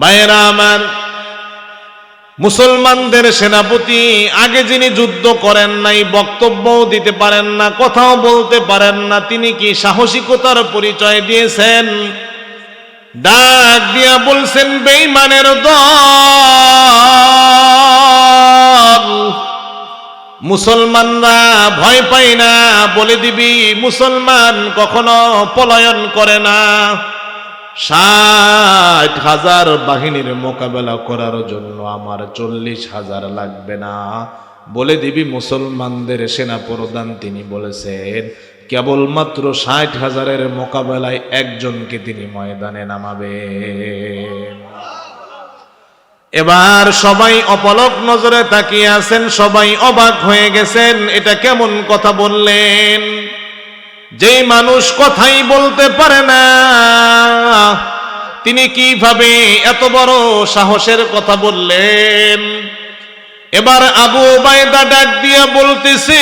ভাইয়েরা আমার, মুসলমানদের সেনাপতি আগে যিনি যুদ্ধ করেন নাই, বক্তব্যও দিতে পারেন না, কথাও বলতে পারেন না, তিনি কি সাহসিকতার পরিচয় দিয়েছেন? ডাক দিয়া বলছেন, বেঈমানের দল, মুসলমানরা ভয় পায় না, বলে দিবি মুসলমান কখনো পলায়ন করে না। 60,000 বাহিনীর মোকাবেলা করার জন্য আমার 40,000 লাগবে না, বলে দিবি মুসলমানদের সেনা প্রধান তিনি বলেছেন কেবলমাত্র 60,000-এর মোকাবেলায় একজনকে তিনি ময়দানে নামাবেন। এবার সবাই অপলক নজরে তাকিয়ে আছেন, সবাই অবাক হয়ে গেছেন, এটা কেমন কথা বললেন? যেই মানুষ কথাই বলতে পারে না, তিনি কিভাবে এত বড় সাহসের কথা বললেন? এবার আবু উবাইদা ডাক দিয়া বলতেছেন,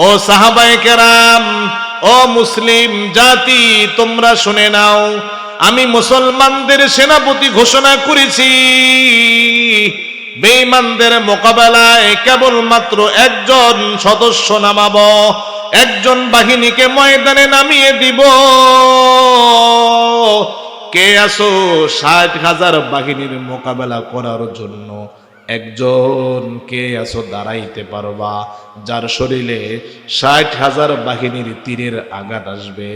ও সাহাবায়ে কেরাম, ও মুসলিম জাতি, তোমরা শুনে নাও, আমি মুসলমানদের সেনাপতি ঘোষণা করেছি, বেঈমানদের মোকাবেলায় কেবলমাত্র একজন সদস্য নামাবো, একজন বাহিনীকে ময়দানে নামিয়ে দিব। কে আসো 60,000 বাহিনীর মোকাবেলা করার জন্য? একজন কে আসো দাঁড়াইতে পারবা যার শরীরে 60,000 বাহিনীর তীরের আঘাত আসবে,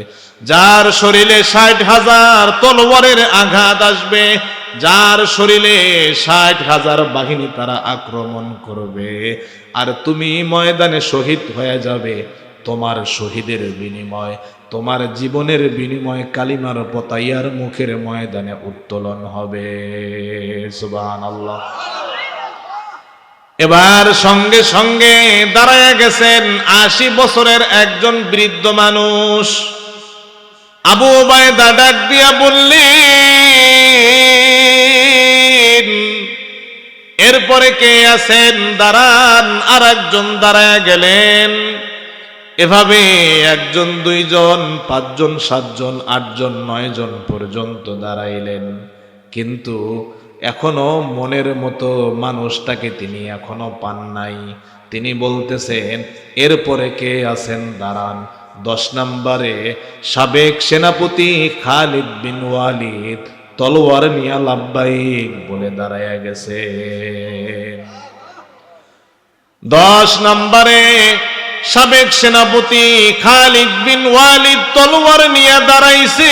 যার শরীরে 60,000 তলোয়ারের আঘাত আসবে, যার শরীরে 60,000 বাহিনী তারা আক্রমণ করবে, আর তুমি ময়দানে শহীদ হয়ে যাবে। তোমার শহীদের বিনিময়, তোমার জীবনের বিনিময় কালিমার পতাইয়ার মুখের ময়দানে উত্তোলন হবে। সুবহানাল্লাহ। এবার সঙ্গে সঙ্গে দাঁড়ায় গেছেন 80 বছরের একজন বৃদ্ধ মানুষ। আবু উবাইদা ডাক দিয়া বললেন, এরপরে কে আছেন? দাঁড়ান। আর একজন দাঁড়ায় গেলেন। এভাবে 1 জন 2 জন 5 জন 7 জন 8 জন 9 জন পর্যন্ত দাঁড়াইলেন, কিন্তু এখনো মনের মতো মানুষটাকে তিনি এখনো পান নাই। তিনি বলতেছেন, এরপরে কে আছেন? দাঁড়ান। 10 নম্বরে সাবেক সেনাপতি খালিদ বিন ওয়ালিদ তলোয়ার নিয়ে লাব্বাইক বলে দাঁড়ায়া গেছে। 10 নম্বরে সাবেক সেনাপতি খালিদ বিন ওয়ালিদ তলোয়ার নিয়ে দাঁড়াইছে,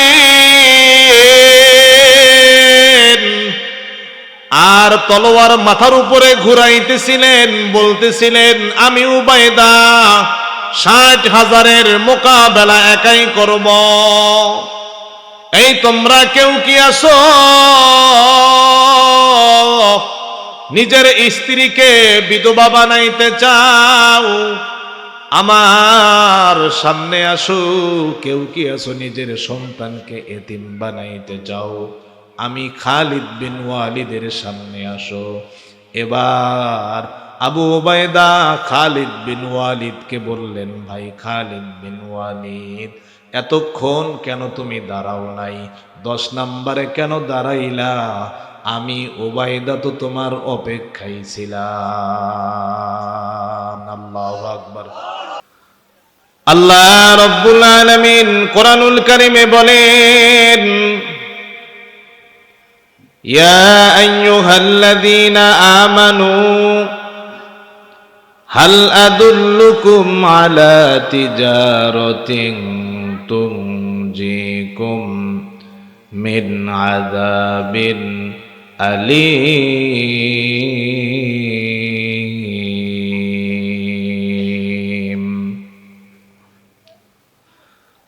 আর তলোয়ার মাথার উপরে ঘুরাইতেছিলেন, বলতেছিলেন, আমি উবাইদা 60,000-এর মোকাবেলা একাই করব। এই তোমরা কেউ কি আসো নিজের স্ত্রীকে বিধবা বানাইতে চাও? আমার সামনে আসো। কেউ কি আসো নিজের সন্তানকে এতিম বানাইতে চাও? আমি খালিদ বিন ওয়ালিদের সামনে আসো। এবার আবু উবাইদা খালিদ বিন ওয়ালিদকে বললেন, ভাই খালিদ বিন ওয়ালিদ, এতক্ষণ কেন তুমি দাঁড়াও নাই? 10 নম্বরে কেন দাঁড়াইলা? আমি উবাইদা তো তোমার অপেক্ষায় ছিলাম। আল্লাহু আকবার। আল্লাহ রাব্বুল আলামিন কোরআনুল কারীমে বলেন, ইয়া আইয়ুহাল্লাযীনা আমানু হাল আদুল্লুকুম আলা তিজারাতিন তুনজিকুম মিন আযাবিন আলীম।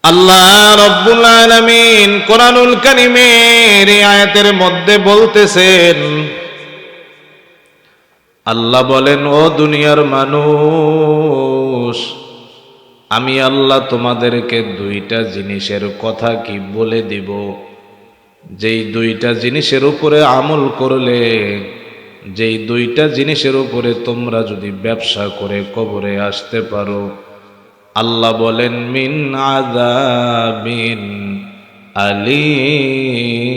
আল্লাহ রাব্বুল আলামিন কোরআনুল কারীমের এই আয়াতের মধ্যে বলতেছেন, আল্লাহ বলেন, ও দুনিয়ার মানুষ, আমি আল্লাহ তোমাদেরকে 2টা জিনিসের কথা কি বলে দিব, যেই 2টা জিনিসের উপরে আমল করলে, যেই 2টা জিনিসের উপরে তোমরা যদি ব্যবসা করে কবরে আসতে পারো, আল্লাহ বলেন, মিন আযাবিন আলিম।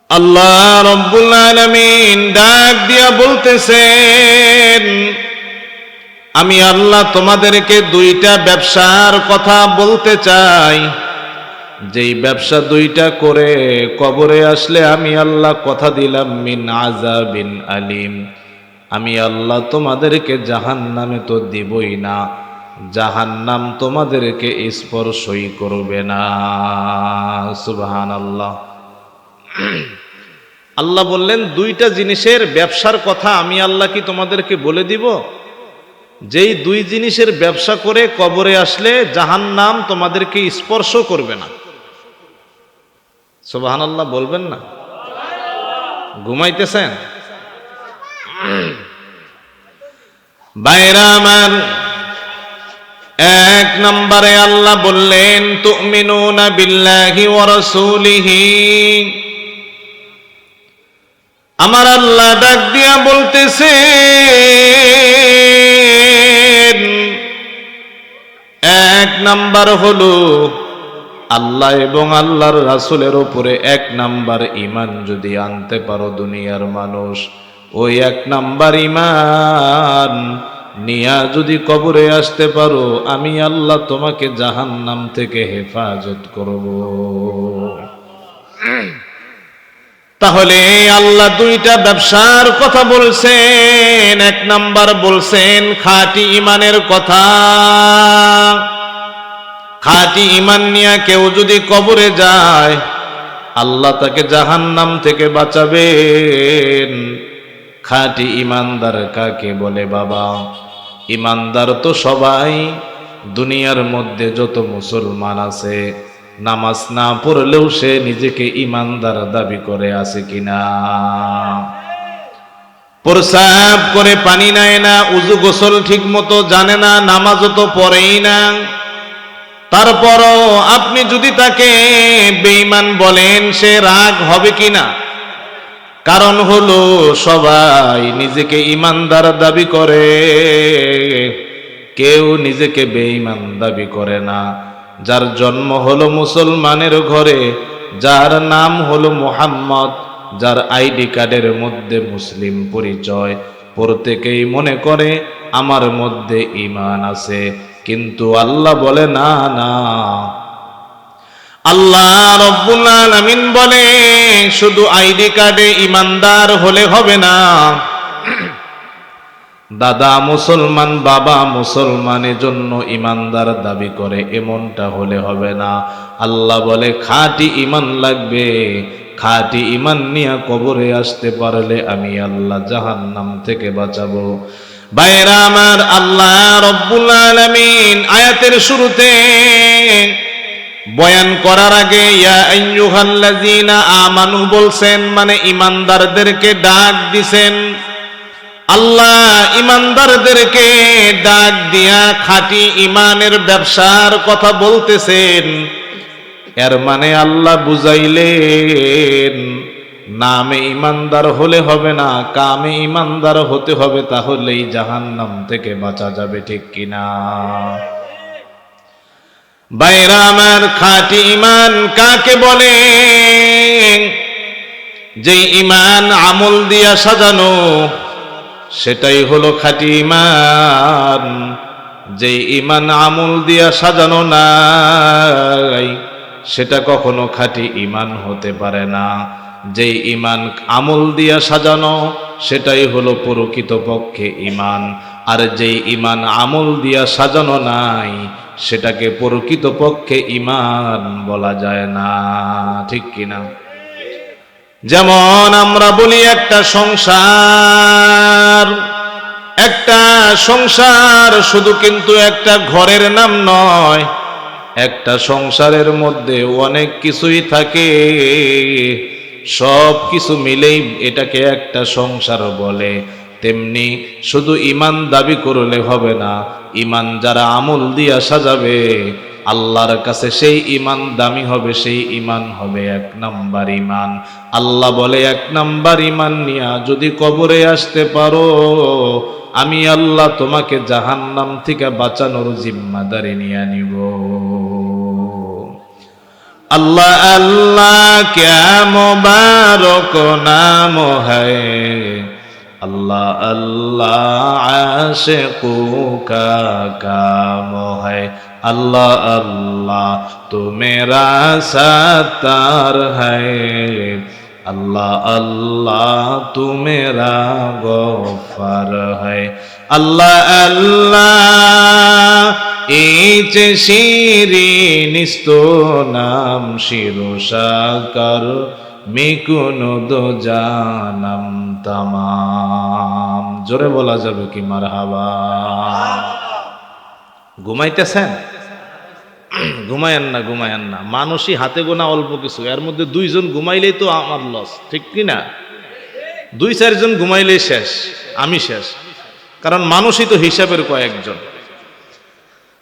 আল্লাহ রব্বুল আলামিন ডাক দিয়া বলতেছেন, আমি আল্লাহ তোমাদেরকে দুইটা ব্যবসার কথা বলতে চাই, যেই ব্যবসা দুইটা করে কবরে আসলে আমি আল্লাহ কথা দিলাম মিন আযাবিন আলিম, আমি আল্লাহ তোমাদেরকে জাহান্নামে তো দিবই না, জাহান্নাম তোমাদেরকে স্পর্শই করবে না। সুবহানাল্লাহ। আল্লাহ বললেন দুইটা জিনিসের ব্যবসার কথা আমি আল্লাহ কি তোমাদেরকে বলে দিব, যেই দুই জিনিসের ব্যবসা করে কবরে আসলে জাহান্নাম তোমাদেরকে স্পর্শ করবে না। সুবহানাল্লাহ বলবেন না? ঘুমাইতেছেন? ভাইরা আমার, এক নম্বরে আল্লাহ বললেন তুমিনুনা বিল্লাহি ওয়া রাসূলিহি। আমার আল্লাহ ডাক দিয়া বলতেছেন, এক নাম্বার হলো আল্লাহ এবং আল্লাহর রাসূলের উপরে এক নাম্বার ঈমান যদি আনতে পারো দুনিয়ার মানুষ, ওই এক নাম্বার ঈমান নিয়া যদি কবরে আসতে পারো, আমি আল্লাহ তোমাকে জাহান্নাম থেকে হেফাজত করব। তাহলে আল্লাহ দুইটা ব্যবসার কথা বলছেন। এক নাম্বার বলছেন খাঁটি ঈমানের কথা। খাঁটি ঈমান নিয়ে কেউ যদি কবরে যায়, আল্লাহ তাকে জাহান্নাম থেকে বাঁচাবেন। খাঁটি ঈমানদার কাকে বলে বাবা? ঈমানদার তো সবাই, দুনিয়ার মধ্যে যত মুসলমান আছে নামাজ না পড়লেও সে নিজেকে ঈমানদার দাবি করে আছে কিনা? প্রসাব করে পানি নেয় না, উযু গোসল ঠিক মতো জানে না, নামাজও তো পড়েই না, তারপরও আপনি যদি তাকে বেঈমান বলেন, সে রাগ হবে কিনা? কারণ হলো সবাই নিজেকে ঈমানদার দাবি করে, কেউ নিজেকে বেঈমান দাবি করে না। যার জন্ম হলো মুসলমানের ঘরে, যার নাম হলো মুহাম্মদ, যার আইডি কার্ডের মধ্যে মুসলিম পরিচয়, প্রত্যেকেই মনে করে আমার মধ্যে ঈমান আছে। কিন্তু আল্লাহ বলে না না, আল্লাহ রব্বুল আলামিন বলে শুধু আইডি কার্ডে ঈমানদার হলে হবে না, দাদা মুসলমান বাবা মুসলমানের জন্য ঈমানদার দাবি করে এমনটা হলে হবে না। আল্লাহ বলে খাঁটি ঈমান লাগবে। খাঁটি ঈমান নিয়ে কবরে আসতে পারলে আমি আল্লাহ জাহান্নাম থেকে বাঁচাবো। ভাইরা আমার, আল্লাহ রব্বুল আলামিন আয়াতের শুরুতে বয়ান করার আগে ইয়া আইয়ুহাল্লাযীনা আমানু বলছেন, মানে ঈমানদারদেরকে ডাক দিছেন। আল্লাহ ঈমানদারদেরকে ডাক দিয়া খাঁটি ঈমানের ব্যবসার কথা বলতেছেন। এর মানে আল্লাহ বুঝাইলেন নামে ঈমানদার হলে হবে না, কামে ঈমানদার হতে হবে, তাহলেই জাহান্নাম থেকে বাঁচা যাবে। ঠিক কিনা? ভাইরা আমার, খাঁটি ঈমান কাকে বলে? যে ঈমান আমল দিয়া সাজানো, সেটাই হলো খাঁটি ঈমান। যে ঈমান আমল দিয়া সাজানো নাই, সেটা কখনো খাঁটি ঈমান হতে পারে না। যে ঈমান আমল দিয়া সাজানো, সেটাই হলো প্রকৃতপক্ষে ঈমান। আর যে ঈমান আমল দিয়া সাজানো নাই, সেটাকে প্রকৃতপক্ষে ঈমান বলা যায় না। ঠিক কিনা? যেমন আমরা বলি একটা সংসার শুধু কিন্তু একটা ঘরের নাম নয়, একটা সংসারের মধ্যে অনেক কিছুই থাকে, সব কিছু মিলেই এটাকে একটা সংসার বলে। তেমনি শুধু ঈমান দাবি করলে হবে না, ঈমান যারা আমল দিয়া সাজাবে, আল্লাহর কাছে সেই ঈমান দামি হবে, সেই ঈমান হবে এক নাম্বার ঈমান। আল্লাহ বলে এক নাম্বার ঈমান নিয়া যদি কবরে আসতে পারো, আমি আল্লাহ তোমাকে জাহান্নাম থেকে বাঁচানোর জিম্মাদারি নিয়ে নিব। अल्लाह अल्लाह क्या मुबारक नाम है, अल्लाह अल्लाह आशिकों का काम है, अल्लाह अल्लाह तू मेरा सत्तार है, अल्लाह अल्लाह तू मेरा गफ्फार है, अल्लाह अल्लाह इच शिरीन स्तो नाम शिरोशाकर मिकुनो दो जानम तमाम। जोरे बोला जाबे कि मारहाबा। घुमाइतेছেন? ঘুমায়েন না, ঘুমায়েন না। মানুষই হাতে গোনা অল্প কিছু, এর মধ্যে দুইজন ঘুমাইলেই তো আমার লস, ঠিক কি না? দুই চারজন ঘুমাইলেই শেষ, আমি শেষ, কারণ মানুষই তো হিসাবের কয়েকজন।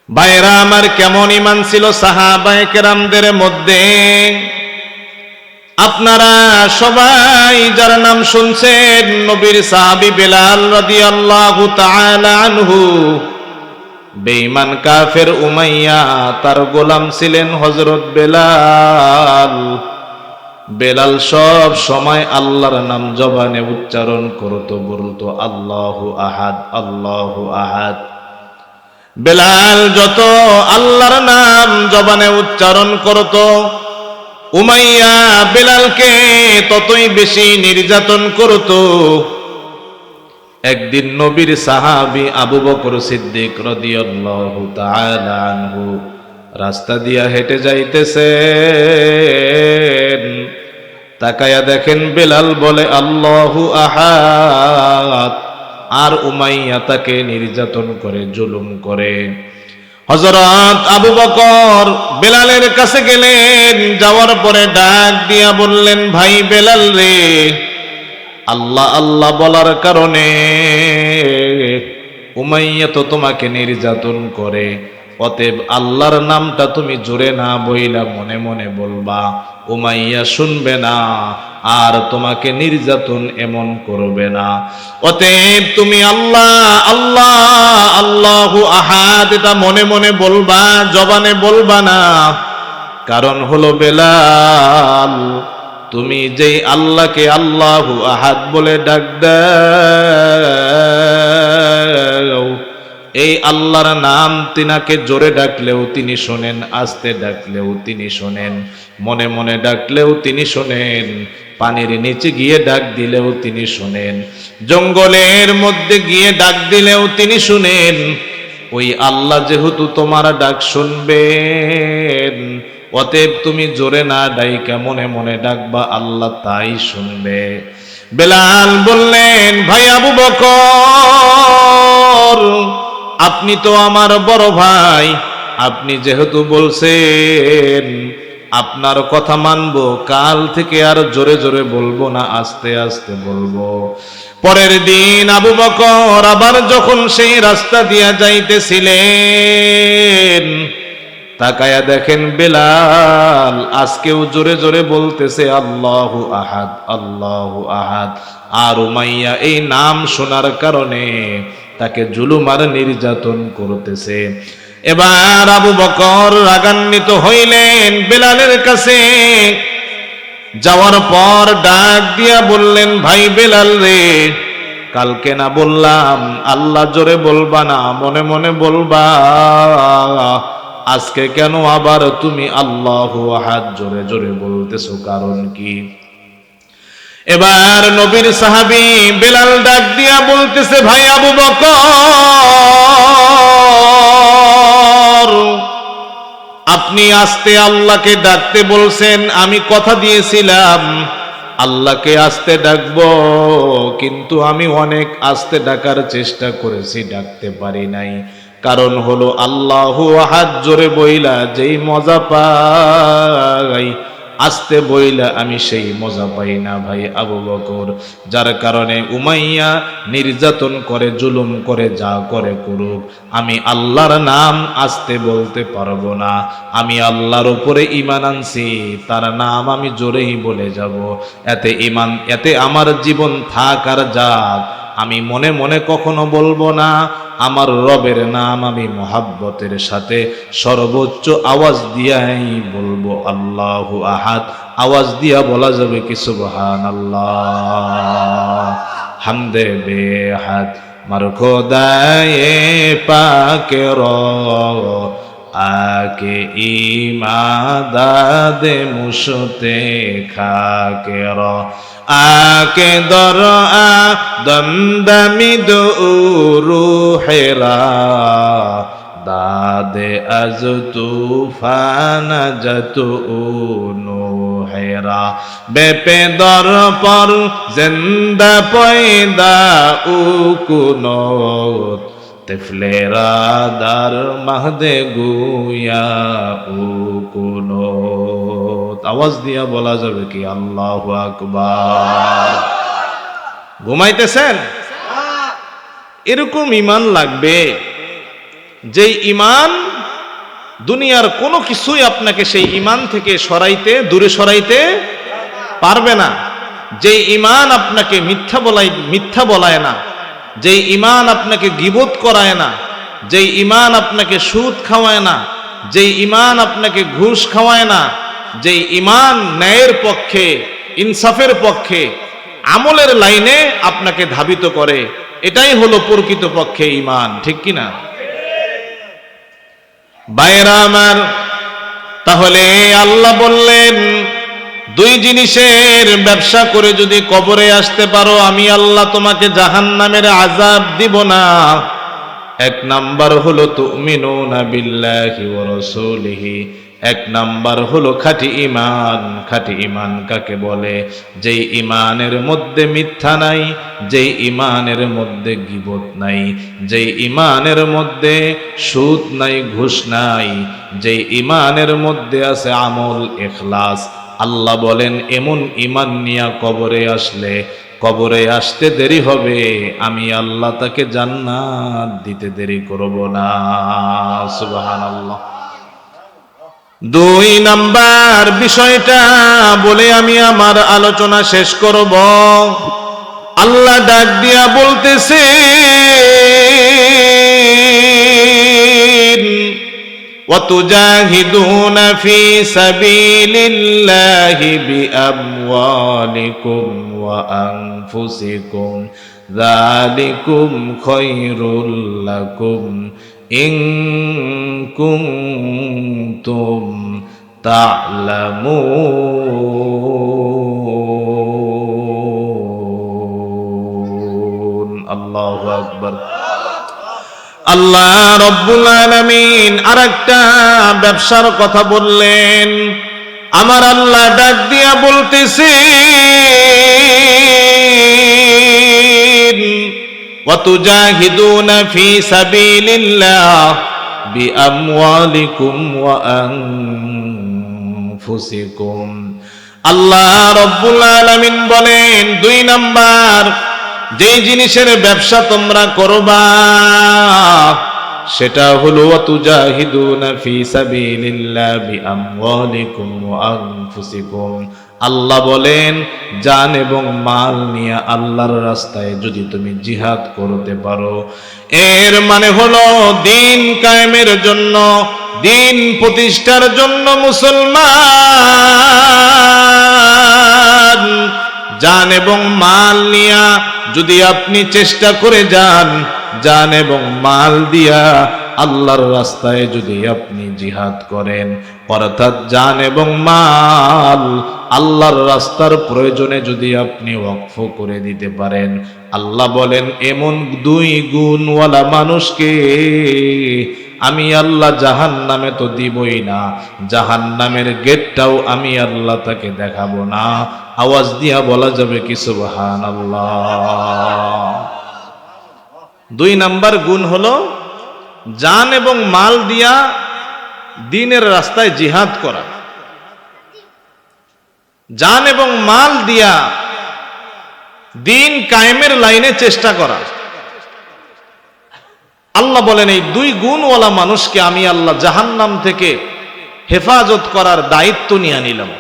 ভাইরা আমার, কেমন ঈমান ছিল সাহাবায়ে কেরামদের মধ্যে। আপনারা সবাই যার নাম শুনছেন, নবীর সাহাবী বেলাল রাদিয়াল্লাহু তাআলা আনহু। বেঈমান কাফের উমাইয়া তার গোলাম ছিলেন হযরত বেলাল। বেলাল সব সময় আল্লাহর নাম জবানে উচ্চারণ করত, বলতো আল্লাহু আহাদ, আল্লাহু আহাদ। বেলাল যত আল্লাহর নাম জবানে উচ্চারণ করত, উমাইয়া বেলালকে ততই বেশি নির্যাতন করত। একদিন নবীর সাহাবী আবু বকর সিদ্দিক রাদিয়াল্লাহু তাআলা আনহু রাস্তা দিয়া হেঁটে যাইতেছেন। তাকায়া দেখেন বেলাল বলে আল্লাহু আহাদ, আর উমাইয়া তাকে নির্যাতন করে, জুলুম করে। হযরত আবু বকর বেলালের কাছে গেলেন, যাওয়ার পরে ডাক দিয়া বললেন, ভাই বেলাল রে, আল্লাহ আল্লাহ বলার কারণে উমাইয়া তো তোমাকে নির্যাতন করে, অতএব আল্লাহর নামটা তুমি জোরে না বইলা মনে মনে বলবা, উমাইয়া শুনবে না আর তোমাকে নির্যাতন এমন করবে না। অতএব তুমি আল্লাহ আল্লাহ আল্লাহু আহাদ এটা মনে মনে বলবা, জবানে বলবা না। কারণ হলো বেলাল, তুমি যেই আল্লাহকে আল্লাহু আহাদ বলে ডাক দাও, এই আল্লাহর নাম তিনাকে জোরে ডাকলেও তিনি শোনেন, আস্তে ডাকলেও তিনি শোনেন, মনে মনে ডাকলেও তিনি শোনেন, পানির নিচে গিয়ে ডাক দিলেও তিনি শোনেন, জঙ্গলের মধ্যে গিয়ে ডাক দিলেও তিনি শুনেন। ওই আল্লাহ যেহেতু তোমার ডাক শুনবেন, অতএব তুমি জোরে না ডাইকা মনে মনে ডাকবা, আল্লাহ তাই শুনবে। বেলাল বললেন, ভাই আবু বকর, আপনি তো আমার বড় ভাই, আপনি যেহেতু বলছেন আপনার কথা মানবো, কাল থেকে আর জোরে জোরে বলবো না, আস্তে আস্তে বলবো। পরের দিন আবু বকর আবার যখন সেই রাস্তা দিয়া যাইতেছিলেন, তাকায়া দেখেন বেলাল আজকেও জোরে জোরে বলতেছে আল্লাহু আহাদ, আল্লাহু আহাদ। আর উমাইয়া এই নাম শোনার কারণে তাকে জুলুম আর নির্যাতন করতেছে। এবার আবু বকর রাগান্বিত হইলেন, বেলালের কাছে যাওয়ার পর ডাক দিয়া বললেন, ভাই বেলাল রে, কালকে না বললাম আল্লাহ জোরে বলবা না, মনে মনে বলবা, আজকে কেন আবার তুমি আল্লাহু আহাদ জোরে জোরে বলতেছো, কারণ কি? এবার নবীর সাহাবী বেলাল ডাক দিয়া বলতেছে, ভাই আবু বকর, আপনি আস্তে আল্লাহকে ডাকতে বলছেন, আমি কথা দিয়েছিলাম আল্লাহকে আস্তে ডাকবো, কিন্তু আমি অনেক আস্তে ডাকার চেষ্টা করেছি, ডাকতে পারি নাই। কারণ হলো আল্লাহু আহাদ জোরে বইলা যেই মজা পাই, আস্তে বইলা আমি সেই মজা পাই না ভাই আবু বকর। যার কারণে উমাইয়া নির্যাতন করে, জুলুম করে, যা করে করুক, আমি আল্লাহর নাম আস্তে বলতে পারবো না। আমি আল্লাহর উপরে ঈমান আনছি, তার নাম আমি জোরেই বলে যাব। এতে ঈমান, এতে আমার জীবন থাক আর যাক, আমি মনে মনে কখনো বলবো না, আমার রবের নাম আমি মোহাব্বতের সাথে সর্বোচ্চ আওয়াজ দিয়াই বলবো আল্লাহু আহাদ। আওয়াজ দিয়া বলা যাবে কি সুবহানাল্লাহ। হামদে বেহাদ মার খোদায়ে পাকের আকে ইমাদাদে মুশতে খাকের আকে দর দমদমি রুহেরা দাদে আজ তুফান যতু নুহেরা বেপে দর পর জিন্দা পয়দা উকুনত তেফলেরা দার মাহদে গুয়া উকুনত। আওয়াজ দিয়া বলা যাবে কি আল্লাহু আকবার। ঘুমাইতেছেন? এরকম ঈমান লাগবে যে ঈমান দুনিয়ার কোনো কিছুই আপনাকে সেই ঈমান থেকে দূরে সরাইতে পারবে না। যে ঈমান আপনাকে মিথ্যা বলায় না, যেই ঈমান আপনাকে গীবত করায় না, যেই ঈমান আপনাকে সুদ খাওয়ায় না, যেই ঈমান আপনাকে ঘুষ খাওয়ায় না, যেই ঈমান ন্যায়ের পক্ষে, ইনসাফের পক্ষে, আমলের লাইনে আপনাকে ধাবিত করে, এটাই হলো প্রকৃত পক্ষে ঈমান। ঠিক কিনা ভাইরা আমার? তাহলে আল্লাহ বললেন, দুই জিনিসের ব্যবসা করে যদি কবরে আসতে পারো, আমি আল্লাহ তোমাকে জাহান্নামের আযাব দিব না। এক নাম্বার হলো তুমিনুনা বিল্লাহি ওয়া রাসূলিহি, এক নাম্বার হলো খাঁটি ঈমান। খাঁটি ঈমান কাকে বলে? যেই ঈমানের মধ্যে মিথ্যা নাই, যেই ঈমানের মধ্যে গীবত নাই, যেই ঈমানের মধ্যে সুদ নাই, ঘুষ নাই, যেই ঈমানের মধ্যে আছে আমল, ইখলাস। আল্লাহ বলেন, এমন ঈমান নিয়া কবরে আসতে দেরি হবে, আমি আল্লাহ তাকে জান্নাত দিতে দেরি করব না। সুবহানাল্লাহ। দুই নাম্বার বিষয়টা বলে আমি আমার আলোচনা শেষ করব। আল্লাহ ডাক দিয়া বলতেছে, وَتُجَاهِدُونَ فِي سَبِيلِ اللَّهِ بِأَمْوَالِكُمْ وَأَنفُسِكُمْ ذَلِكُمْ خَيْرٌ لَكُمْ إِن كُنتُمْ تَعْلَمُونَ। আল্লাহু আকবার। আল্লাহ রব্বুল আলামিন আরেকটা ব্যবসার কথা বললেন। আমার আল্লাহ ডাক দিয়া বলতেছেন, ওয়াতুজাহিদুনা ফি সাবিলিল্লাহ বিআমওয়ালিকুম ওয়া আনফুসিকুম। আল্লাহ রব্বুল আলামিন বলেন, দুই নাম্বার যেই জিনিসের ব্যবসা তোমরা করবা সেটা হলো ওয়াতুজাহিদুনা ফি সাবিলিল্লাহ বিআমওয়ালিকুম ওয়া আনফুসিকুম। আল্লাহ বলেন, জান এবং মাল নিয়ে আল্লাহর রাস্তায় যদি তুমি জিহাদ করতে পারো, এর মানে হলো দিন কায়েমের জন্য, দিন প্রতিষ্ঠার জন্য মুসলমান জান এবং মাল নিয়া যদি আপনি চেষ্টা করে যান, জান এবং মাল দিয়া আল্লাহর রাস্তায় যদি আপনি জিহাদ করেন, অর্থাৎ জান এবং মাল আল্লাহর রাস্তার প্রয়োজনে যদি আপনি ওয়াকফ করে দিতে পারেন, আল্লাহ বলেন এমন দুই গুণওয়ালা মানুষকে আমি আল্লাহ জাহান্নামে তো দিবই না, জাহান্নামের গেটটাও আমি আল্লাহ তাকে দেখাবো না। আওয়াজ দিয়া বলা যাবে কি সুবহানাল্লাহ। দুই নাম্বার গুণ হলো জান এবং মাল দিয়া দ্বীনের রাস্তায় জিহাদ করা, জান এবং মাল দিয়া দ্বীন কায়েমের লাইনে চেষ্টা করা। আল্লাহ বলেন এই দুই গুণওয়ালা মানুষকে আমি আল্লাহ জাহান্নাম থেকে হেফাজত করার দায়িত্ব নিয়ে নিলাম।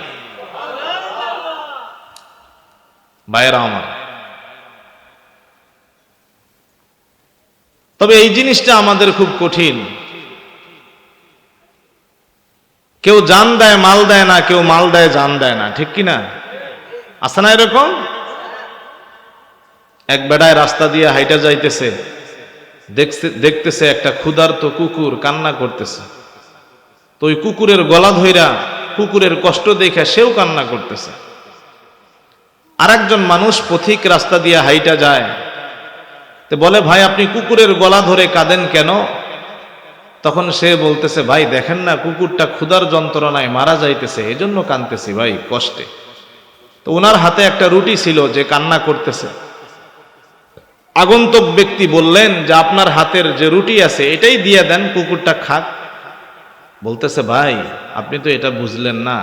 ভাইরা আমার, তবে এই জিনিসটা আমাদের খুব কঠিন। কেউ জান দেয় মাল দেয় না, কেউ মাল দেয় জান দেয় না, ঠিক কিনা? আছে না এরকম? এক বেড়ায় রাস্তা দিয়ে হাইটা যাইতেছে, দেখতেছে একটা ক্ষুধার্ত কুকুর কান্না করতেছে। তো ওই কুকুরের গলা ধইরা কুকুরের কষ্ট দেখে সেও কান্না করতেছে। আরেকজন মানুষ পথিক রাস্তা দিয়ে হাইটা যায়, তো বলে, ভাই আপনি কুকুরের গলা ধরে কাঁদেন কেন? তখন সে বলতেছে, ভাই দেখেন না কুকুরটা ক্ষুধার যন্ত্রণায় মারা যাইতেছে, এজন্য কাঁদতেছি ভাই, কষ্টে। তো ওনার হাতে একটা রুটি ছিল, যে কান্না করতেছে। আগন্তুক ব্যক্তি বললেন যে আপনার হাতের যে রুটি আছে এটাই দিয়ে দেন, কুকুরটা খাক। বলতেছে, ভাই আপনি তো এটা বুঝলেন না,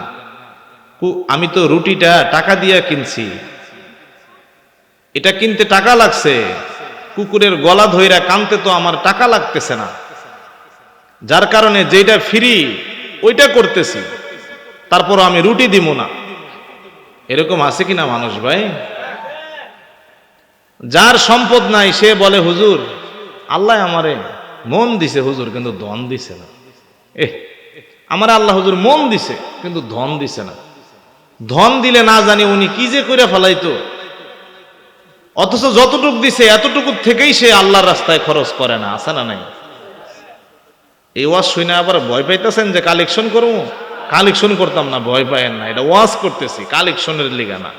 আমি তো রুটিটা টাকা দিয়ে কিনছি, এটা কিনতে টাকা লাগছে, কুকুরের গলা ধইরা কানতে তো আমার টাকা লাগতেছে না, যার কারণে যেটা ফ্রি ওইটা করতেছি, তারপর আমি রুটি দিব না। এরকম আছে কিনা মানুষ ভাই? যার সম্পদ নাই সে বলে, হুজুর আল্লাহ আমারে মন দিছে হুজুর, কিন্তু ধন দিছে না। আমার আল্লাহ হুজুর মন দিছে কিন্তু ধন দিছে না। ধন দিলে না জানি উনি কি যে করে ফেলাইতো, অথচ যতটুক দিছে এতটুকু থেকেই সে আল্লাহর রাস্তায় খরচ করে না। আছে না নাই? এই ওয়াজ শুনে আবার ভয় পাইতেছেন যে কালেকশন করবো? কালেকশন করতাম না, ভয় পায়েন না, এটা ওয়াজ করতেছি, কালেকশনের লিগা না।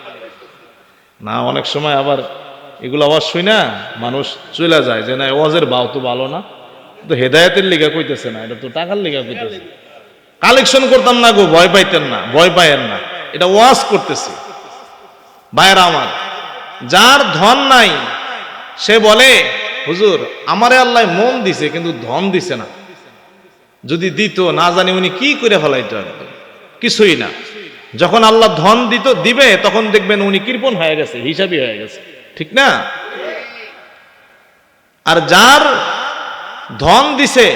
না অনেক সময় আবার এগুলো আওয়াজ শুই না মানুষ চলে যায় যে না ওয়াজের ভাও তো ভালো না, তো হেদায়েতের লিগা কইতেছে না, এটা তো টাকার লিগা কইতেছে। কালেকশন করতাম না গো, ভয় পাইতেন না, ভয় পায়েন না, এটা ওয়াজ করতেছি। ভাইরা আমার, যার ধন নাই সে বলে, হুজুর আমারে আল্লাহ মন দিছে কিন্তু ধন দিছে না, যদি দিত না জানি উনি কি করে ফেলাইতো, একদম কিছুই না। যখন আল্লাহ ধন দিবে তখন দেখবেন উনি কৃপণ হয়ে গেছে, হিসাবই হয়ে গেছে, ঠিক না? আর যার ধন দিছে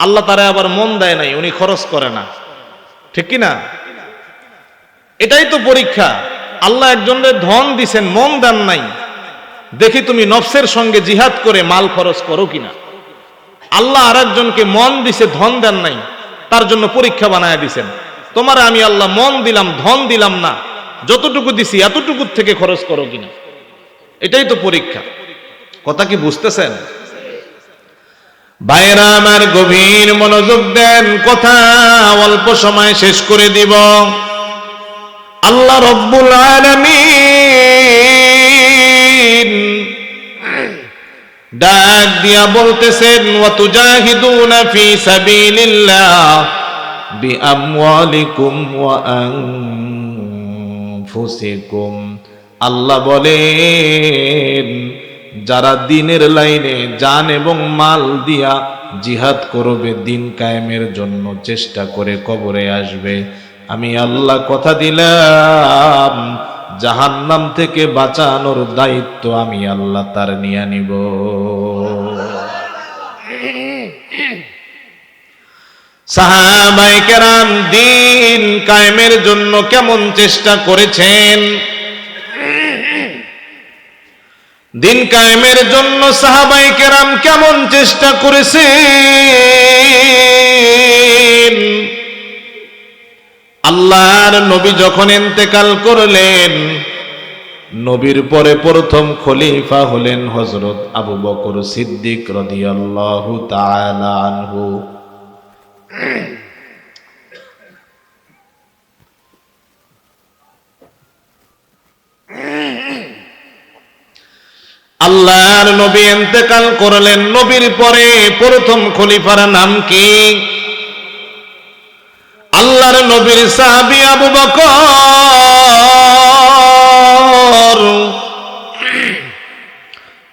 আল্লাহ তারা আবার মন দেয় নাই, উনি খরচ করে না, ঠিক কি না? এটাই তো পরীক্ষা। আল্লাহ একজনের ধন দিছেন, মন দেন নাই, দেখি তুমি নফসের সঙ্গে জিহাদ করে মাল খরচ করো কিনা। আল্লাহ আর একজনকে মন দিছে, ধন দেন নাই, তার জন্য পরীক্ষা বানায় দিছেন। তোমার আমি আল্লাহ মন দিলাম, ধন দিলাম না, যতটুকু দিছি এতটুকু থেকে খরচ করো কিনা। এটাই তো পরীক্ষা। কথা কি বুঝতেছেন? ভাইরা আমার গভীর মনোযোগ দেন, কথা অল্প সময় শেষ করে দিব। আল্লাহ রব্বুল আলামিন ডাক দিয়া বলতেছেন, ওয়া তুজাহিদুনা ফি সাবিলিল্লাহ বিআমওয়ালিকুম ওয়া আনফুসিকুম। আল্লাহ বলেন, যারা দিনের লাইনে জান এবং মাল দিয়া জিহাদ করবে, দিন কায়েমের জন্য চেষ্টা করে কবরে আসবে, আমি আল্লাহ কথা দিলাম জাহান্নাম থেকে বাঁচানোর দায়িত্ব আমি আল্লাহ তার নিয়ে নিব। সাহাবায়ে কেরাম দিন কায়েমের জন্য কেমন চেষ্টা করেছেন? দিন কায়েমের জন্য সাহাবায়ে কেরাম কেমন চেষ্টা করেছেন? আল্লাহর নবী যখন ইন্তেকাল করলেন, নবীর পরে প্রথম খলিফা হলেন হযরত আবু বকর সিদ্দিক রাদিয়াল্লাহু তাআলা আনহু। আল্লাহর নবী ইন্তেকাল করলেন, নবীর পরে প্রথম খলিফার নাম কি? আল্লাহর নবীর সাহাবী আবু বকর।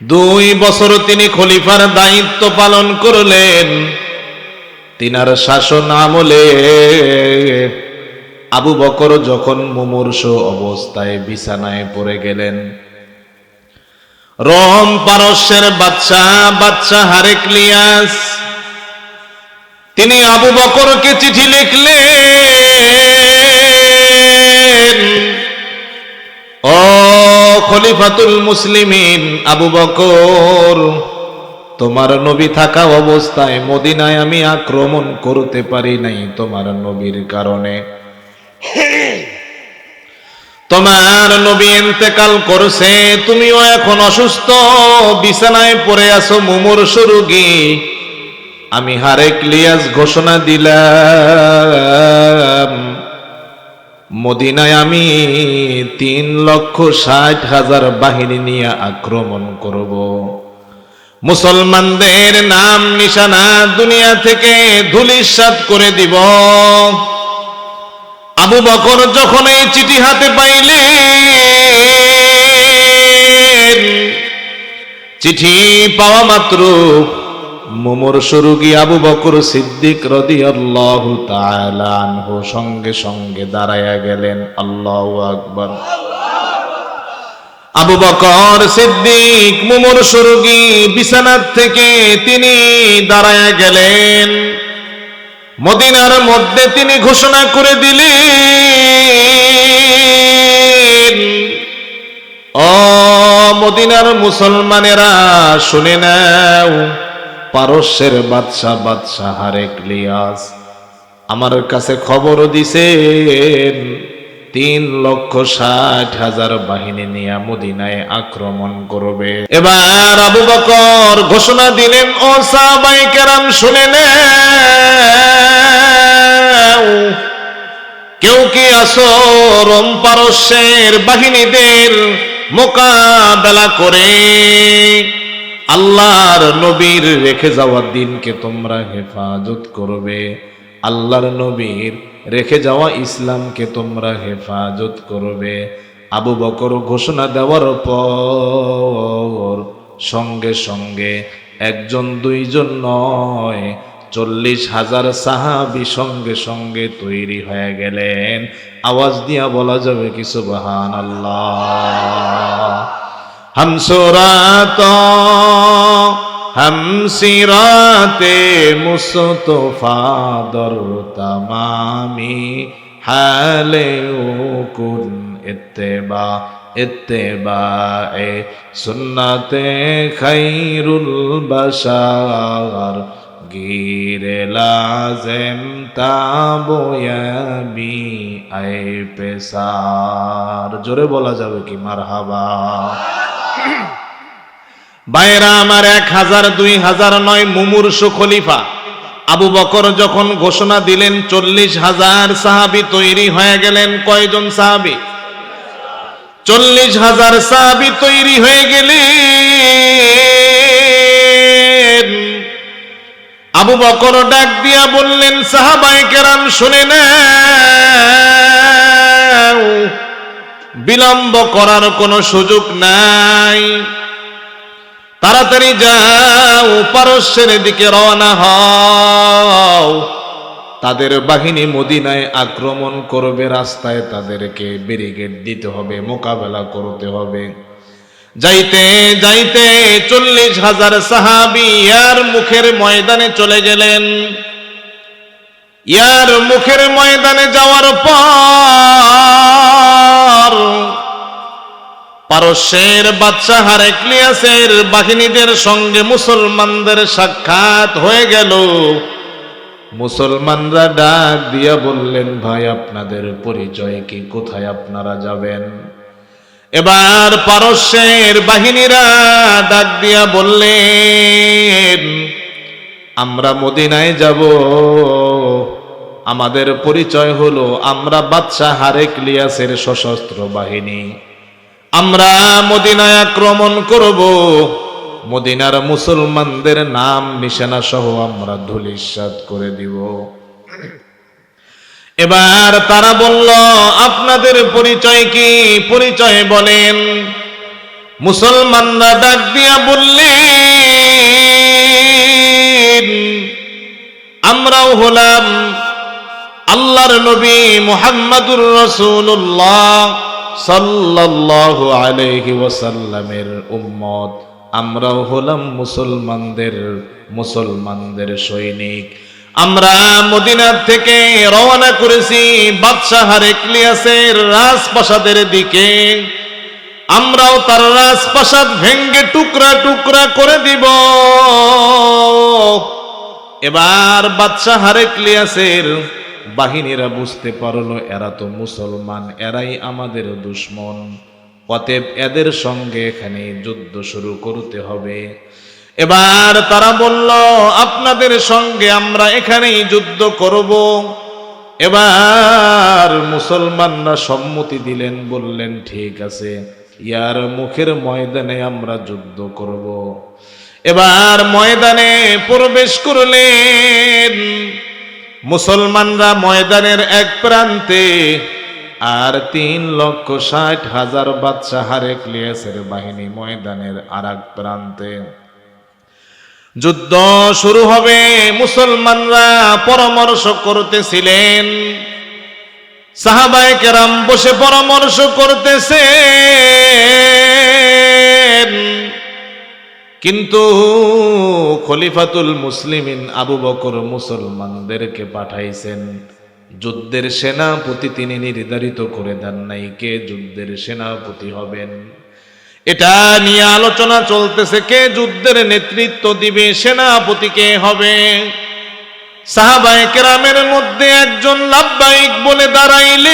2 বছর তিনি খলিফার দায়িত্ব পালন করলেন। তিনার শাসন আমলে আবু বকর যখন মুমূর্ষ অবস্থায় বিছানায় পড়ে গেলেন, রোম পারস্যের বাদশাহ হেরাক্লিয়াস তিনি আবু বকরকে চিঠি লিখলেন, ও খলিফাতুল মুসলিমিন আবু বকর, তোমার নবী থাকা অবস্থায় মদিনায় আমি আক্রমণ করতে পারি নাই তোমার নবীর কারণে। তোমার নবী ইন্তেকাল করছে, তুমিও এখন অসুস্থ, বিছানায় পড়ে আছো, মুমূর্ষু রোগী। আমি হেরাক্লিয়াস ঘোষণা দিলাম, মদিনায় আমি 3,60,000 বাহিনী নিয়ে আক্রমণ করব। মুসলমানদের নাম নিশানা দুনিয়া থেকে ধূলিসাৎ করে দিব। আবু বকর যখন এই চিঠি হাতে পাইলেন, চিঠি পাওয়া মাত্র মুমূর্ষু রোগী আবু বকর সিদ্দিক রাদিয়াল্লাহু তাআলা আনহু সঙ্গে সঙ্গে দাঁড়ায়া গেলেন। আল্লাহু আকবার। আবু বকর সিদ্দিক মুমূর্ষু রোগী বিছানা থেকে তিনি দাঁড়ায়া গেলেন। মদিনার মধ্যে তিনি ঘোষণা করে দিলেন, ও মদিনার মুসলমানেরা শুনে নাও, পারস্যের বাদশাহ হেরাক্লিয়াস আমার কাছে খবর দিছেন 3,60,000 বাহিনী নিয়ে মদিনায় আক্রমণ করবে। এবার আবু বকর ঘোষণা দিলেন, ও সাহাবায়ে কেরাম শুনে নাও, কেউ কি আছো রোম পারস্যের বাহিনীদের মোকাবেলা করে আল্লাহর নবীর রেখে যাওয়া দিনকে তোমরা হেফাজত করবে, আল্লাহর নবীর রেখে যাওয়া ইসলামকে তোমরা হেফাজত করবে। আবু বকর ঘোষণা দেওয়ার পর সঙ্গে সঙ্গে একজন দুইজন নয়, 40,000 সাহাবী সঙ্গে সঙ্গে তৈরি হয়ে গেলেন। আওয়াজ দিয়া বলা যাবে কি সুবহানাল্লাহ। হামসিরাতে মুস্তফা দর তামামি হালে কুন ইত্তেবায়ে সুন্নাতে খায়রুল বাশার গিরে লাজেম তাবয়াবি আই পেসার। জোরে বলা যাবে কি মারহাবা। বাইরা আমার 1,000 2,000 নয়, মুমূর্ষু খলিফা আবু বকর যখন ঘোষণা দিলেন 40,000 সাহাবী তৈরি হয়ে গেলেন। কয়জন সাহাবী? 40,000 সাহাবী তৈরি হয়ে গেলেন। আবু বকর ডাক দিয়া বললেন, সাহাবায়ে কেরাম শুনে নাও, বিলম্ব করার কোনো সুযোগ নাই, তাড়াতাড়ি যাও, পারস্যের দিকে রওনা হও। তাদের বাহিনী মদিনায় আক্রমণ করবে, রাস্তায় তাদেরকে ব্যারিকেড দিতে হবে, মোকাবেলা করতে হবে। যাইতে যাইতে 40,000 সাহাবী ইয়ার মুখের ময়দানে চলে গেলেন। ইয়ার মুখের ময়দানে যাওয়ার পর পারস্যের বাদশা হেরাক্লিয়াসের বাহিনীদের সঙ্গে মুসলমানদের সাক্ষাৎ হয়ে গেল। মুসলমানরা ডাক দিয়া বললেন, ভাই আপনাদের পরিচয় কি, কোথায় আপনারা যাবেন? এবার পারস্যের বাহিনীরা ডাক দিয়া বললেন, আমরা মদিনায় যাব, আমাদের পরিচয় হলো আমরা বাদশা হেরাক্লিয়াসের সশস্ত্র বাহিনী, আমরা মদিনায় আক্রমণ করব, মদিনার মুসলমানদের নাম নিশানা সহ আমরা ধূলিসাৎ করে দিব। এবার তারা বলল, আপনাদের পরিচয় কি, পরিচয় বলেন। মুসলমানরা ডাক দিয়া বললেন, আমরাও হলাম আল্লাহর নবী মুহাম্মাদুর রাসূলুল্লাহ সাল্লাল্লাহু আলাইহি ওয়াসাল্লামের উম্মত, আমরাও হলাম মুসলমানদের সৈনিক। আমরা মদিনা থেকে রওনা করেছি বাদশা হেরাক্লিয়াসের রাজপ্রাসাদের দিকে। আমরাও তার রাজপ্রাসাদ ভেঙ্গে টুকরা টুকরা করে দিব। এবার বাদশাহ হেরাক্লিয়াসের বাহিনীরা বুঝতে পারলো এরা তো মুসলমান, এরাই আমাদের দুশমন, অতএব এদের সঙ্গে এখানে যুদ্ধ শুরু করতে হবে। এবার তারা বলল আপনাদের সঙ্গে আমরা এখানেই যুদ্ধ করব। এবার মুসলমানরা সম্মতি দিলেন, বললেন ঠিক আছে, ইয়ার মুখের ময়দানে আমরা যুদ্ধ করব। এবার ময়দানে প্রবেশ করলেন মুসলমানরা ময়দানের এক প্রান্তে, আর 3,60,000 বাদশাহ হেরাক্লিয়াসের বাহিনী ময়দানের আর এক প্রান্তে। যুদ্ধ শুরু হবে। মুসলমানরা পরামর্শ করতেছিলেন, সাহাবায়ে কেরাম বসে পরামর্শ করতেছেন, কিন্তু খলিফাতুল মুসলিমিন আবু বকর মুসলমানদেরকে পাঠাইছেন। যুদ্ধের সেনাপতি তিনি নির্ধারিত করে দেন নাই কে যুদ্ধের সেনাপতি হবেন। এটা নিয়ে আলোচনা চলতেছে, কে যুদ্ধের নেতৃত্ব দিবে, সেনাপতি কে হবে। সাহাবায়ে কেরামের মধ্যে একজন লাব্বাইক বলে দাঁড়াইলেন,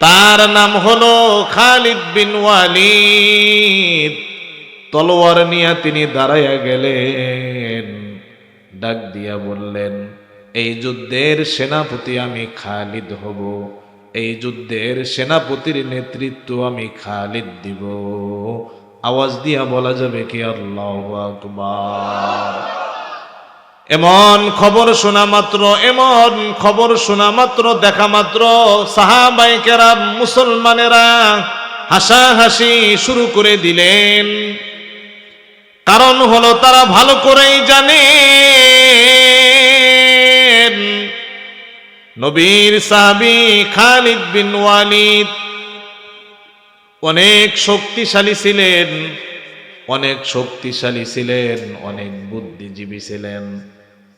তার নাম হলো খালিদ বিন ওয়ালিদ। তলোয়ার নিয়ে তিনি দাঁড়াইয়া গেলেন, ডাক দিয়া বললেন এই যুদ্ধের সেনাপতি আমি খালিদ হব, এই যুদ্ধের সেনাপতির নেতৃত্ব আমি খালিদ দিব। আওয়াজ দিয়া বলা যাবে কি আল্লাহু আকবার। এমন খবর শোনা মাত্র দেখা মাত্র সাহাবায়ে কেরাম মুসলমানেরা হাসাহাসি শুরু করে দিলেন। কারণ হলো তারা ভালো করেই জানেন নবীর সাহাবী খালিদ বিন ওয়ালিদ অনেক শক্তিশালী ছিলেন, অনেক বুদ্ধিজীবী ছিলেন।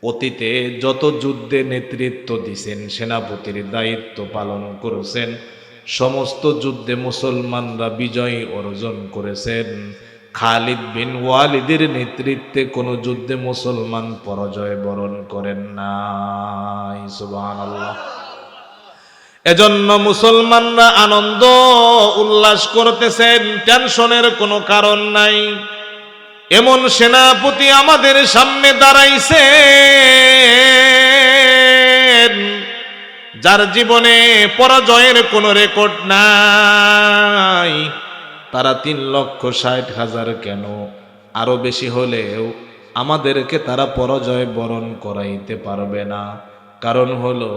অতীতে যত যুদ্ধে নেতৃত্ব দিয়েছেন, সেনাপতির দায়িত্ব পালন করেছেন, সমস্ত যুদ্ধে মুসলমানরা বিজয় অর্জন করেছেন। খালিদ বিন ওয়ালিদের নেতৃত্বে কোন যুদ্ধে মুসলমান পরাজয় বরণ করেন নাই। সুবহানাল্লাহ। এজন্য মুসলমানরা আনন্দ উল্লাস করতেছেন, টেনশনের কোনো কারণ নাই। এমন সেনাপতি আমাদের সামনে দাঁড়াইছে যার জীবনে পরাজয়ের কোনো রেকর্ড নাই। তারা 3,60,000 কেন আরো বেশি হলেও আমাদেরকে তারা পরাজয় বরণ করাইতে পারবে না। কারণ হলো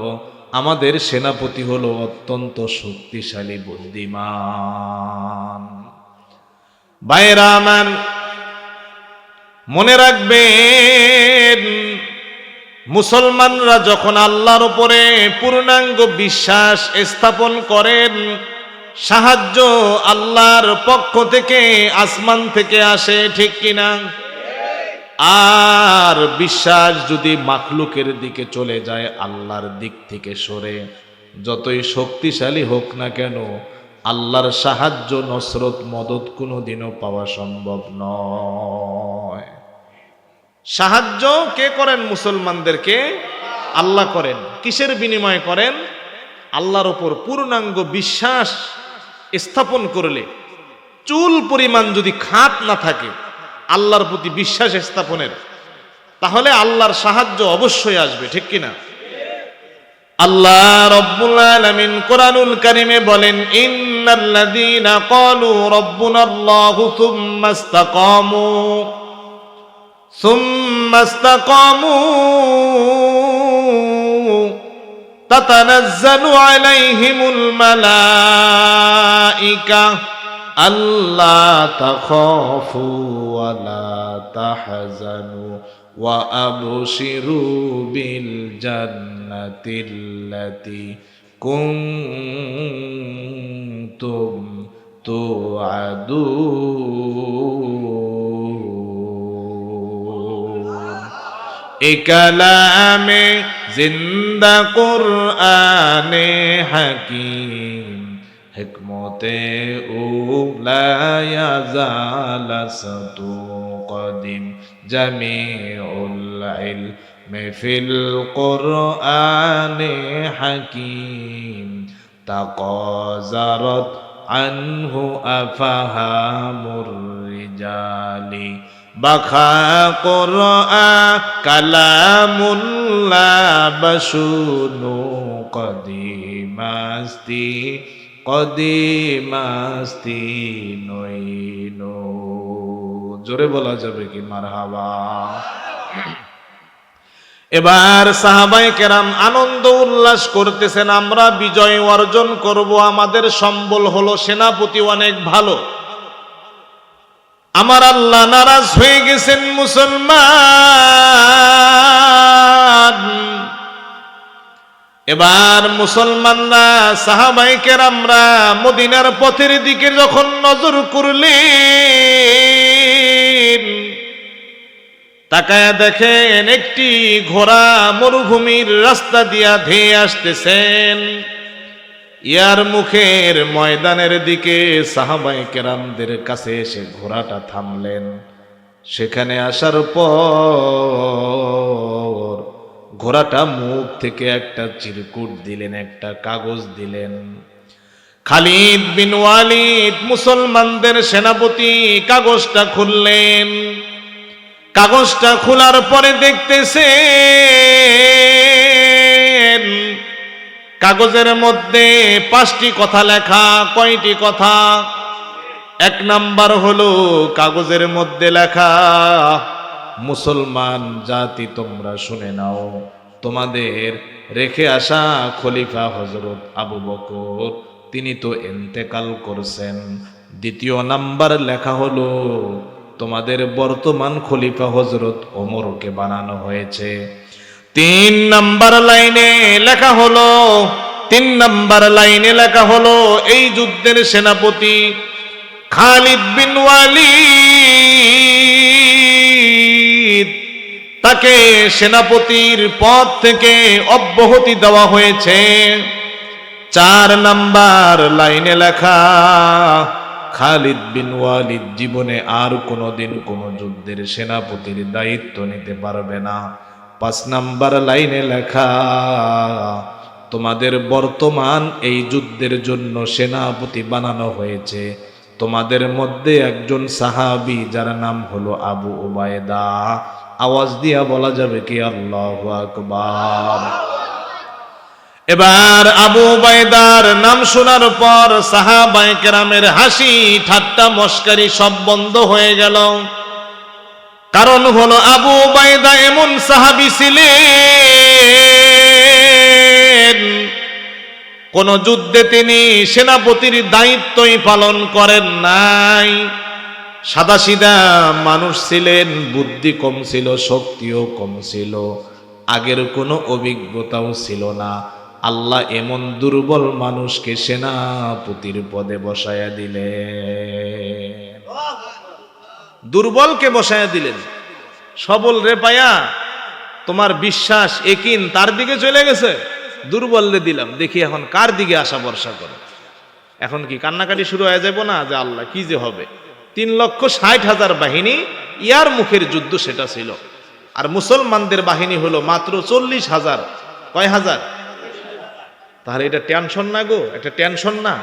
আমাদের সেনাপতি হলো অত্যন্ত শক্তিশালী, বুদ্ধিমান। ভাইরা আমার, মনে রাখবেন মুসলমানরা যখন আল্লাহর উপরে পূর্ণাঙ্গ বিশ্বাস স্থাপন করেন, সাহায্য আল্লাহর পক্ষ থেকে, আসমান থেকে আসে, ঠিক কিনা? আর বিশ্বাস যদি মাখলুকের দিকে চলে যায়, আল্লাহর দিক থেকে সরে, যতই শক্তিশালী হোক না কেন, আল্লাহর সাহায্য, নসরত, মদত কোনোদিনও পাওয়া সম্ভব নয়। সাহায্য কে করেন? মুসলমানদেরকে আল্লাহ করেন। কিসের বিনিময়ে করেন? আল্লাহর উপর পূর্ণাঙ্গ বিশ্বাস স্থাপন করলে, চুল পরিমাণ যদি খাত না থাকে আল্লাহর প্রতি বিশ্বাস স্থাপনের, তাহলে আল্লাহর সাহায্য অবশ্যই আসবে, ঠিক কিনা? আল্লাহ রাব্বুল আলামিন কোরআনুল কারীমে বলেন, ইন্নাল্লাযীনা ক্বালু রাব্বুনাল্লাহু সুম্মা ইসতাকামু তাতানাজ্জালু আলাইহিমুল মালাইকা আল্লা তাখাফু ওয়া লা তাহজানু ওয়া আবশিরু বিল জান্নাতিল্লাতী কুনতুম তুআদুন। এই কালামে জিন্দা কুরআনে হাকিম হিকমতে উলা ইয়াজালাসাতু কদিম জামিউল ইলমি ফিল কুরআনে হাকিম তাকাযারাত আনহু আফহামুর রিজালি বাখা কুরআন কালামুল্লাহ বাশুনু কদিমাস্তি নইনো। জোরে বলা যাবে কি মারহাবা। এবার সাহাবায়ে কেরাম আনন্দ উল্লাস করতেছেন, আমরা বিজয় অর্জন করব, আমাদের সম্বল হলো সেনাপতি অনেক ভালো। আমার আল্লাহ নারাজ হয়ে গেছেন মুসলমান। এবার মুসলমানরা সাহাবায়ে কেরামরা মদিনার পথের দিকে যখন নজর করলেন, তাকায়া দেখেন একটি ঘোড়া মরুভূমির রাস্তা দিয়া ধেয়ে আসতেছেন। ইয়ার মুখের ময়দানের দিকে সাহাবায়ে কেরামদের কাছে এসে ঘোড়াটা থামলেন। সেখানে আসার পর ঘোড়াটা মুখ থেকে একটা চিরকুট দিলেন, একটা কাগজ দিলেন। খালিদ বিন ওয়ালিদ মুসলমানদের সেনাপতি কাগজটা খুললেন। কাগজটা খোলার পরে দেখতেছেন কাগজের মধ্যে 5টি কথা লেখা। কয়টি কথা? 1 নাম্বার হলো কাগজের মধ্যে লেখা, মুসলমান জাতি তোমরা শুনে নাও, তোমাদের রেখে আসা খলিফা হযরত আবু বকর তিনি তো ইন্তেকাল করছেন। 2 নাম্বার লেখা হলো তোমাদের বর্তমান খলিফা হযরত ওমরকে বানানো হয়েছে। 3 নাম্বার লাইনে লেখা হলো 3 নাম্বার লাইনে লেখা হলো এই যুদ্ধের সেনাপতি খালিদ বিন ওয়ালিদ, তাকে সেনাপতির পদ থেকে অব্যাহতি দেওয়া হয়েছে। 4 নাম্বার লাইনে লেখা খালিদ বিন ওয়ালিদ জীবনে আর কোনোদিন কোনো যুদ্ধের সেনাপতির দায়িত্ব নিতে পারবে না। 5 নাম্বার লাইনে লেখা তোমাদের বর্তমান এই যুদ্ধের জন্য সেনাপতি বানানো হয়েছে তোমাদের মধ্যে একজন সাহাবী যার নাম হলো আবু উবায়দা। আওয়াজ দিয়া বলা যাবে কি আল্লাহু আকবার। এবার আবু উবায়দার নাম শোনার পর সাহাবায়ে কেরামের হাসি ঠাট্টা মশকারি সব বন্ধ হয়ে গেল। কারণ হলো আবু উবায়দা এমন সাহাবী ছিলেন কোন যুদ্ধে তিনি সেনাপতির দায়িত্বই পালন করেন নাই। সাদাসিধা মানুষ ছিলেন, বুদ্ধি কম ছিল, শক্তিও কম ছিল, আগের কোনো অভিজ্ঞতাও ছিল না। আল্লাহ এমন দুর্বল মানুষকে সেনাপতির পদে বসায়া দিলেন। দুর্বলকে বসায়া দিলেন, সবল রে পায়া তোমার বিশ্বাস একিন তার দিকে চলে গেছে, দুর্বলরে দিলাম, দেখি এখন কার দিকে আশা ভরসা করে। এখন কি কান্নাকাটি শুরু হয়ে যাব না যে আল্লাহ কি যে হবে। 3,60,000 বাহিনী, ইয়ার মুখের যুদ্ধ সেটা ছিল। আর মুসলমানদের বাহিনী হলো মাত্র 40,000। কয় হাজার? তাহলে এটা টেনশন না গো, একটা টেনশন না?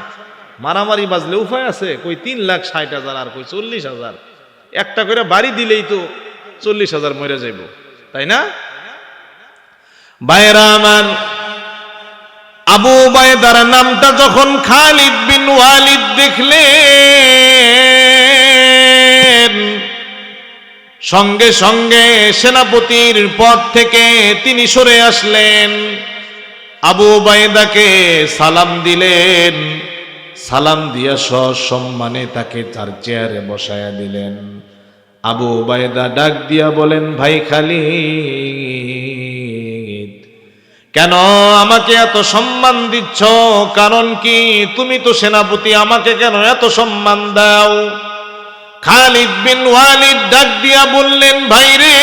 মারামারি বাজলে উপায় আছে? কই 3,60,000 আর কই 40,000। একটা করে বাড়ি দিলেই তো 40,000 মরে যাইব, তাই না? ভাইরা আমার, আবু উবায়দার নামটা যখন খালিদ বিন ওয়ালিদ দেখলেন, সঙ্গে সঙ্গে সেনাপতির পদ থেকে তিনি সরে আসলেন। আবু উবায়দাকে সালাম দিলেন, সালাম দিয়া সসম্মানে তাকে তার চেয়ারে বসায়া দিলেন। আবু উবায়দা ডাক দিয়া বলেন, ভাই খালিদ, কেন আমাকে এত সম্মান দিচ্ছ? কারণ কি? তুমি তো সেনাপতি, আমাকে কেন এত সম্মান দাও? খালিদ বিন ওয়ালিদ ডাক দিয়া বললেন, ভাই রে,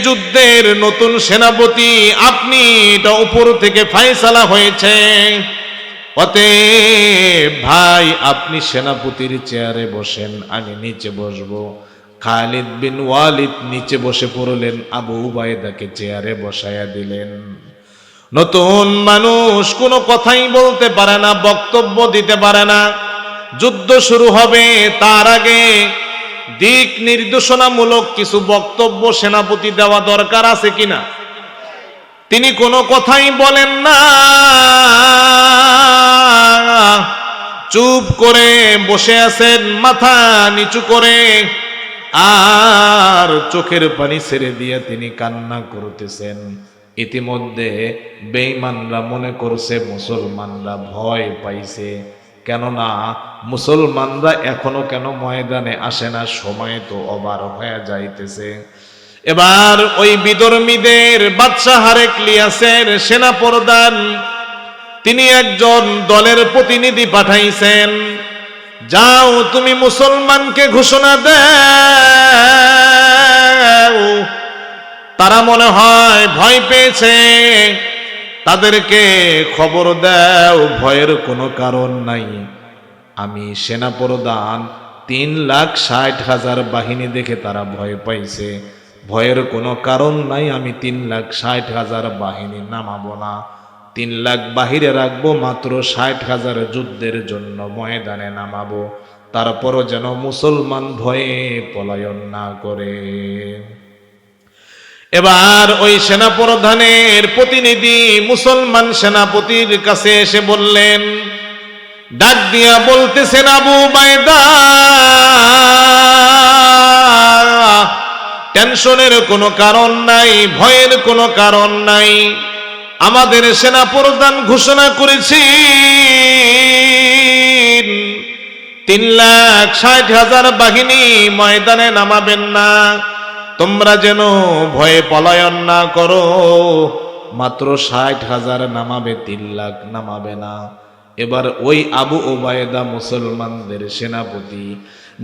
যুদ্ধের নতুন সেনাপতি আপনি, এটা উপর থেকে ফায়সালা হয়েছে। অতএব ভাই আপনি সেনাপতির চেয়ারে বসেন, আমি নিচে বসবো। খালিদ বিন ওয়ালিদ নিচে বসে পড়লেন, আবু উবাইদাকে চেয়ারে বসায়া দিলেন। নতুন মানুষ কোনো কথাই বলতে পারে না, বক্তব্য দিতে পারে না। যুদ্ধ শুরু হবে তার আগে দিক নির্দেশনামূলক কিছু বক্তব্য সেনাপতি দেওয়া দরকার আছে কিনা? তিনি কোনো কথাই বলেন না, চুপ করে বসে আছেন মাথা নিচু করে, আর চোখের পানি ছেড়ে দিয়ে তিনি কান্না করতেছেন। ইতিমধ্যে বেঈমানরা মনে করছে মুসলমানরা ভয় পাইছে, কেননা মুসলমানরা এখনো কেন ময়দানে আসে না, সময় তো ওভার হয়ে যাইতেছে। এবার ওই বিধর্মীদের বাদশাহ হেরাক্লিয়াসের সেনা প্রধান তিনি একজন দলের প্রতিনিধি পাঠাইছেন, যাও তুমি মুসলমানকে ঘোষণা দাও। তারা মনে হয় ভয় পেয়েছে, তাদেরকে খবর দাও ভয়ের কোনো কারণ নাই। আমি সেনা প্রধান 3,60,000 বাহিনী দেখে তারা ভয় পাইছে, ভয়ের কোনো কারণ নাই। আমি 3,60,000 বাহিনী নামাবো না, 3 লাখ বাহিরে রাখবো, মাত্র 60,000 যুদ্ধের জন্য ময়দানে নামাবো, তারপরও যেন মুসলমান ভয়ে পলায়ন না করে। এবার ওই সেনাপ্রধানের প্রতিনিধি মুসলমান সেনাপতির কাছে এসে বললেন, ডাক দিয়া বলতেছেন, আবু উবাইদা টেনশনের কোনো কারণ নাই, ভয়ের কোনো কারণ নাই। আমাদের সেনাপ্রধান ঘোষণা করেছি 3,60,000 বাহিনী ময়দানে নামাবেন না, তোমরা যেন ভয়ে পলায়ন না করো, মাত্র 60,000 নামাবে, 3 লাখ নামাবে না। এবার ওই আবু উবাইদা মুসলমানদের সেনাপতি,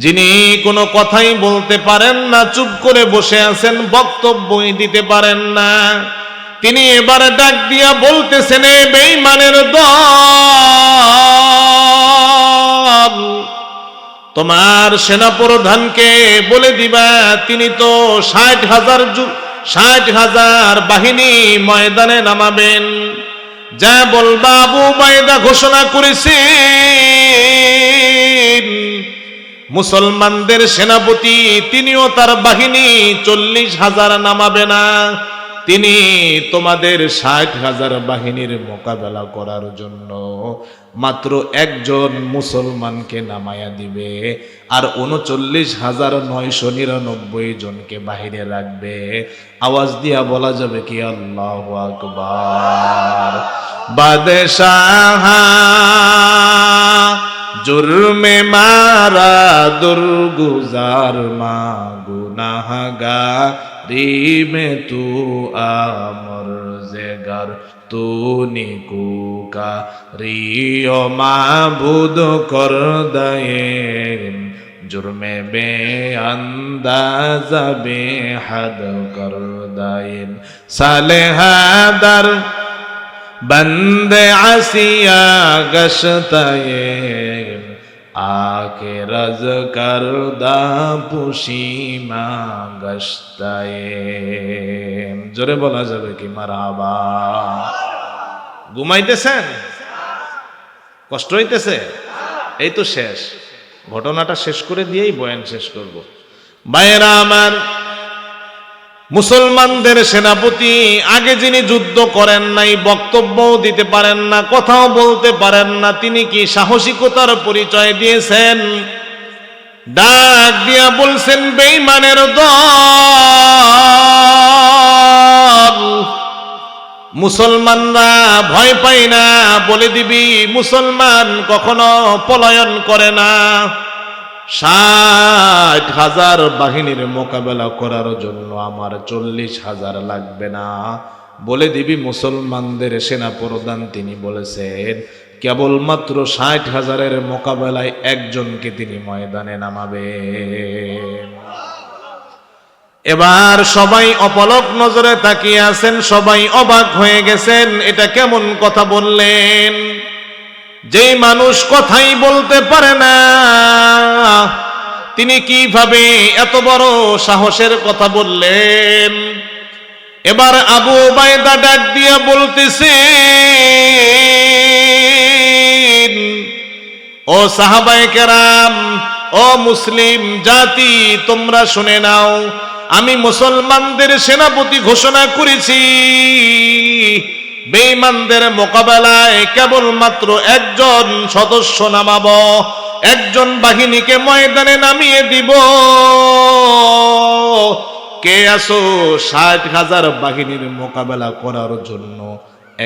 যিনি কোনো কথাই বলতে পারেন না, চুপ করে বসে আছেন, বক্তব্যই দিতে পারেন না, তিনি এবারে ডাক দিয়া বলতেছেন, এ বেঈমানের দল, তোমার সেনাপ্রধানকে বলে দিবা তিনি তো 60,000 বাহিনী ময়দানে নামাবেন। যা বলবা আবু উবাইদা ঘোষণা করেছে মুসলমানদের সেনাপতি, তিনিও তার বাহিনী 40,000 নামাবে না, তিনি তোমাদের 60,000 বাহিনীর মোকাবেলা করার জন্য মাত্র একজন মুসলমানকে নামায়া দিবে, আর 39,999 জনকে বাহিরে রাখবে। আওয়াজ দিয়া বলা যাবে কি আল্লাহু আকবার। বাদশাহ जुर्मे मारा दुर्गुजार मा गुनाहगारी में तू आमर जेगर तू निकू का रियो माबूद कर दयेन जुर्मे बे अंदाजा बेहद कर दयेन सालेहादर बंदे आसिया गश्ताये आके रज करदा पुशीमा गश्ताये। जोरे बोला जाबे कि मारहाबा। ঘুমাইতেছেন? কষ্ট হইতেছে? এই তো শেষ, ঘটনাটা শেষ করে দিয়েই বয়ান শেষ করব। ভাইয়েরা আমার, মুসলমানদের সেনাপতি আগে যিনি যুদ্ধ করেন নাই, বক্তব্যও দিতে পারেন না, কথাও বলতে পারেন না, তিনি কি সাহসিকতার পরিচয় দিয়েছেন? ডাক দিয়া বলছেন, বেঈমানের দল, মুসলমানরা ভয় পায় না, বলে দিবি মুসলমান কখনো পলায়ন করে না। 60,000 বাহিনীর মোকাবেলা করার জন্য আমার 40,000 লাগবে না, বলে দিবি মুসলমানদের সেনা প্রধান তিনি বলেছেন কেবলমাত্র 60,000-এর মোকাবেলায় একজনকে তিনি ময়দানে নামাবে। এবার সবাই অপলক নজরে তাকিয়ে আছেন, সবাই অবাক হয়ে গেছেন, এটা কেমন কথা বললেন? যেই মানুষ কথাই বলতে পারে না, তিনি কিভাবে এত বড় সাহসের কথা বললেন? এবার আবু উবাইদা ডাক দিয়ে বলতেছে, ও সাহাবায়ে কেরাম, ও মুসলিম জাতি, তোমরা শুনে নাও, আমি মুসলমানদের সেনাপতি ঘোষণা করেছি। বেঈমানদের মোকাবেলায় কেবলমাত্র একজন সদস্য নামাবো, একজন বাহিনীকে ময়দানে নামিয়ে দিব। কে আসো 60,000 বাহিনীর মোকাবেলা করার জন্য?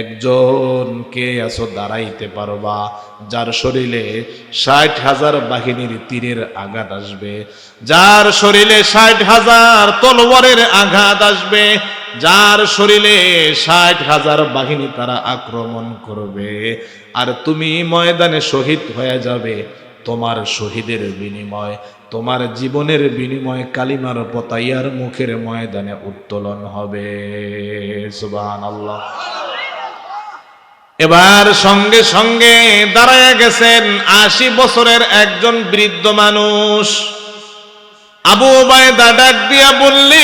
একজন কে আসো দাঁড়াইতে পারবা যার শরীরে 60,000 বাহিনীর তীরের আঘাত আসবে, যার শরীরে 60,000 তলোয়ারের আঘাত আসবে, যার শরীরে 60,000 বাহিনী তারা আক্রমণ করবে, আর তুমি ময়দানে শহীদ হয়ে যাবে। তোমার শহীদের বিনিময়, তোমার জীবনের বিনিময় কালিমার পতাইয়ার মুখের ময়দানে উত্তোলন হবে। সুবহানাল্লাহ। এবার সঙ্গে সঙ্গে দাঁড়ায় গেছেন 80 বছরের একজন বৃদ্ধ মানুষ। আবু উবাইদা ডাক দিয়া বললেন,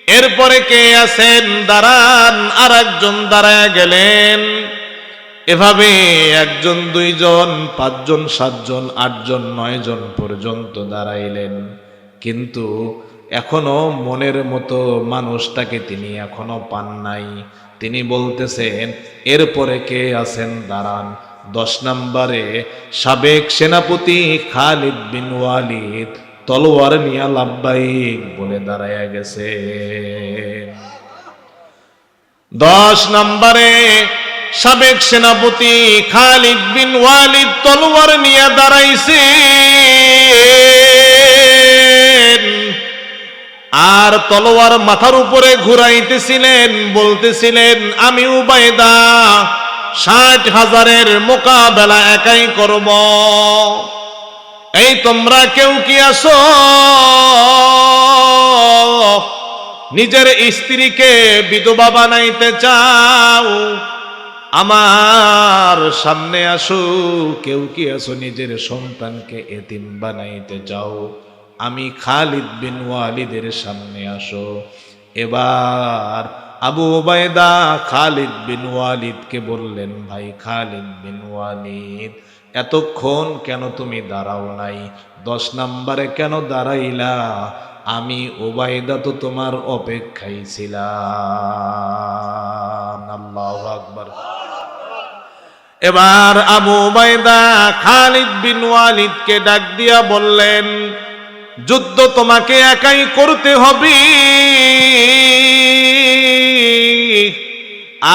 এরপরে কে আছেন? দাঁড়ান। আর একজন দাঁড়ায় গেলেন। এভাবে 1 জন 2 জন 5 জন 7 জন 8 জন 9 জন পর্যন্ত দাঁড়াইলেন, কিন্তু এখনো মনের মতো মানুষটাকে তিনি এখনো পান নাই। তিনি বলতেছেন, এরপরে কে আছেন? দাঁড়ান। 10 নম্বরে সাবেক সেনাপতি খালিদ বিন ওয়ালিদ তলোয়ার নিয়া লাব্বাইক বলে দাঁড়ায়া গেছে। 10 নম্বরে সাবেক সেনাপতি খালিদ বিন ওয়ালিদ তলোয়ার নিয়ে দাঁড়াইছে, আর তলোয়ার মাথার উপরে ঘুরাইতেছিলেন, বলতেছিলেন, আমি উবাইদা 60,000-এর মোকাবেলা একাই করব। এই তোমরা কেউ কি আসো নিজের স্ত্রীকে বিধবা বানাইতে চাও? আমার সামনে আসো। কেউ কি আসো নিজের সন্তানকে এতিম বানাইতে চাও? আমি খালিদ বিন ওয়ালিদের সামনে আসো। এবার আবু উবাইদা খালিদ বিন ওয়ালিদকে বললেন, ভাই খালিদ বিন ওয়ালিদ, এতক্ষণ কেন তুমি দাঁড়াও নাই? 10 নম্বরে কেন দাঁড়াইলা? আমি উবাইদা তো তোমার অপেক্ষায় ছিলাম। আল্লাহু আকবার। এবার আবু উবাইদা খালিদ বিন ওয়ালিদকে ডাক দিয়া বললেন, যুদ্ধ তোমাকে একাই করতে হবে,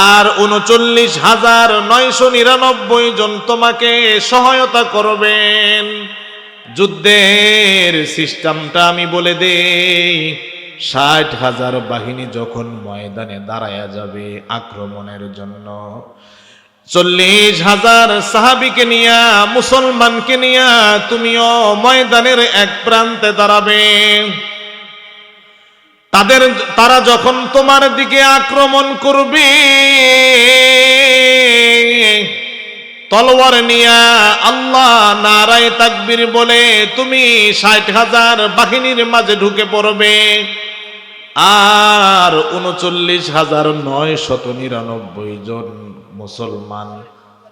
আর 39,999 জন তোমাকে সহায়তা করবেন। যুদ্ধের সিস্টেমটা আমি বলে দেই। 60,000 বাহিনী যখন ময়দানে দাঁড়ায়া যাবে আক্রমণের জন্য, 40,000 সাহাবীকে নিয়া, মুসলমানকে নিয়া তুমিও ময়দানের এক প্রান্তে দাঁড়াবে। তারা যখন তোমার দিকে আক্রমণ করবে, তলোয়ার নিয়া আল্লাহ নারায়ে তাকবীর বলে তুমি 60,000 বাহিনীর মাঝে ঢুকে পড়বে, আর 39,999 জন মুসলমান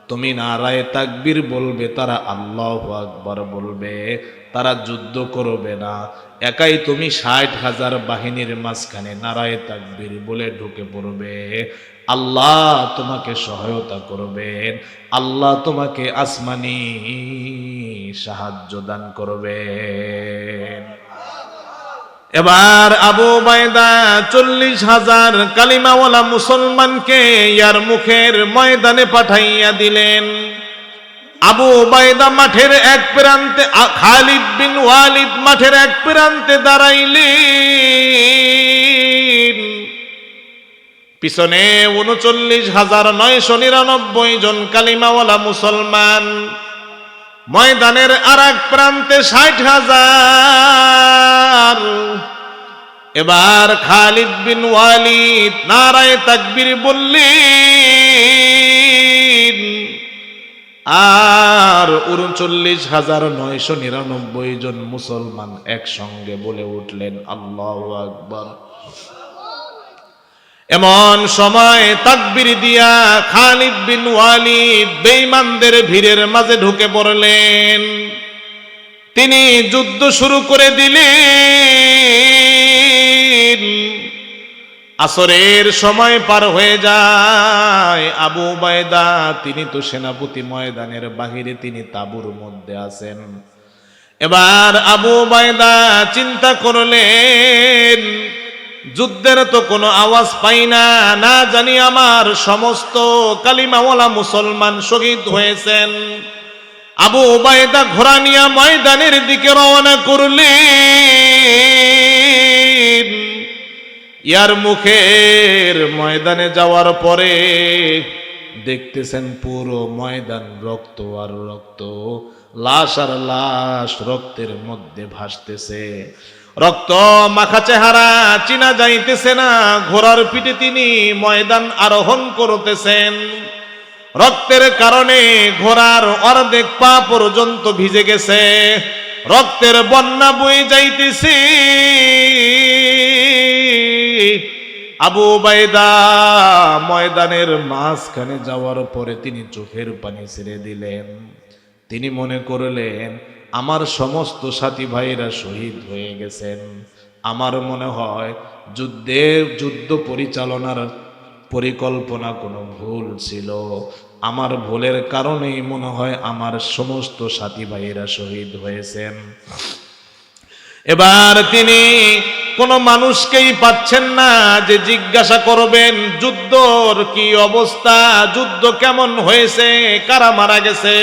তুমি নারায়ে তাকবীর বলবে, তারা আল্লাহু আকবার বলবে, তারা যুদ্ধ করবে না। একাই তুমি 60,000 বাহিনীর মাঝখানে নারায়ে তাকবীর বলে ঢুকে পড়বে। আল্লাহ তোমাকে সহায়তা করবেন, আল্লাহ তোমাকে আসমানি সাহায্য দান করবেন। এবার আবু উবাইদা 40,000 কালিমাওয়ালা মুসলমানকে ইয়ার মুখের ময়দানে পাঠাইয়া দিলেন। আবু উবাইদা মাঠের এক প্রান্তে, খালিদ বিন ওয়ালিদ মাঠের এক প্রান্তে দাঁড়াইলেন। পিছনে 39,999 জন কালিমাওয়ালা মুসলমান ময়দানের আর এক প্রান্তে 60,000। এবার খালিদ বিন ওয়ালিদ নারায়ে তাকবীর বললেন, আর 39,999 জন মুসলমান একসঙ্গে বলে উঠলেন আল্লাহু আকবার। এমন সময় তাকবীর দিয়া খালিদ বিন ওয়ালিদ বেঈমানদের ভিড়ের মাঝে ঢুকে পড়লেন। তিনি যুদ্ধ শুরু করে দিলেন। আসরের সময় পার হয়ে যায়। আবু উবাইদা তিনি তো সেনাপতি, ময়দানের বাহিরে তিনি তাঁবুর মধ্যে আছেন। এবার আবু উবাইদা চিন্তা করলেন, যুদ্ধের তো কোনো আওয়াজ পাই না, না জানি আমার সমস্ত কালিমাওয়ালা মুসলমান শহীদ হয়েছেন। আবু উবাইদা ঘোড়া নিয়ে ময়দানের দিকে রওনা করলেন। ইয়ার মুখের ময়দানে যাওয়ার পরে দেখতেছেন পুরো ময়দান রক্ত আর রক্ত, লাশ আর লাশ রক্তের মধ্যে ভাসতেছে। রক্ত মাখা চেহারা চিনা যাইতেছে না। ঘোড়ার পিঠে তিনি ময়দান আরোহণ করতেছেন। রক্তের কারণে ঘোড়ার অর্ধেক পা পর্যন্ত ভিজে গেছে, রক্তের বন্যা বয়ে যাইতেছে। আবু উবাইদা ময়দানের মাঝখানে যাওয়ার পরে তিনি চোখের পানি ছেড়ে দিলেন। তিনি মনে করলেন, আমার সমস্ত সাথী ভাইরা শহীদ হয়ে গেছেন। আমার মনে হয় যুদ্ধ পরিচালনার পরিকল্পনা কোনো ভুল ছিল। আমার ভুলের কারণেই মনে হয় আমার সমস্ত সাথী ভাইরা শহীদ হয়েছেন। এবার তিনি কোনো মানুষকেই পাচ্ছেন না যে জিজ্ঞাসা করবেন যুদ্ধর কি অবস্থা, যুদ্ধ কেমন হয়েছে, কারা মারা গেছে।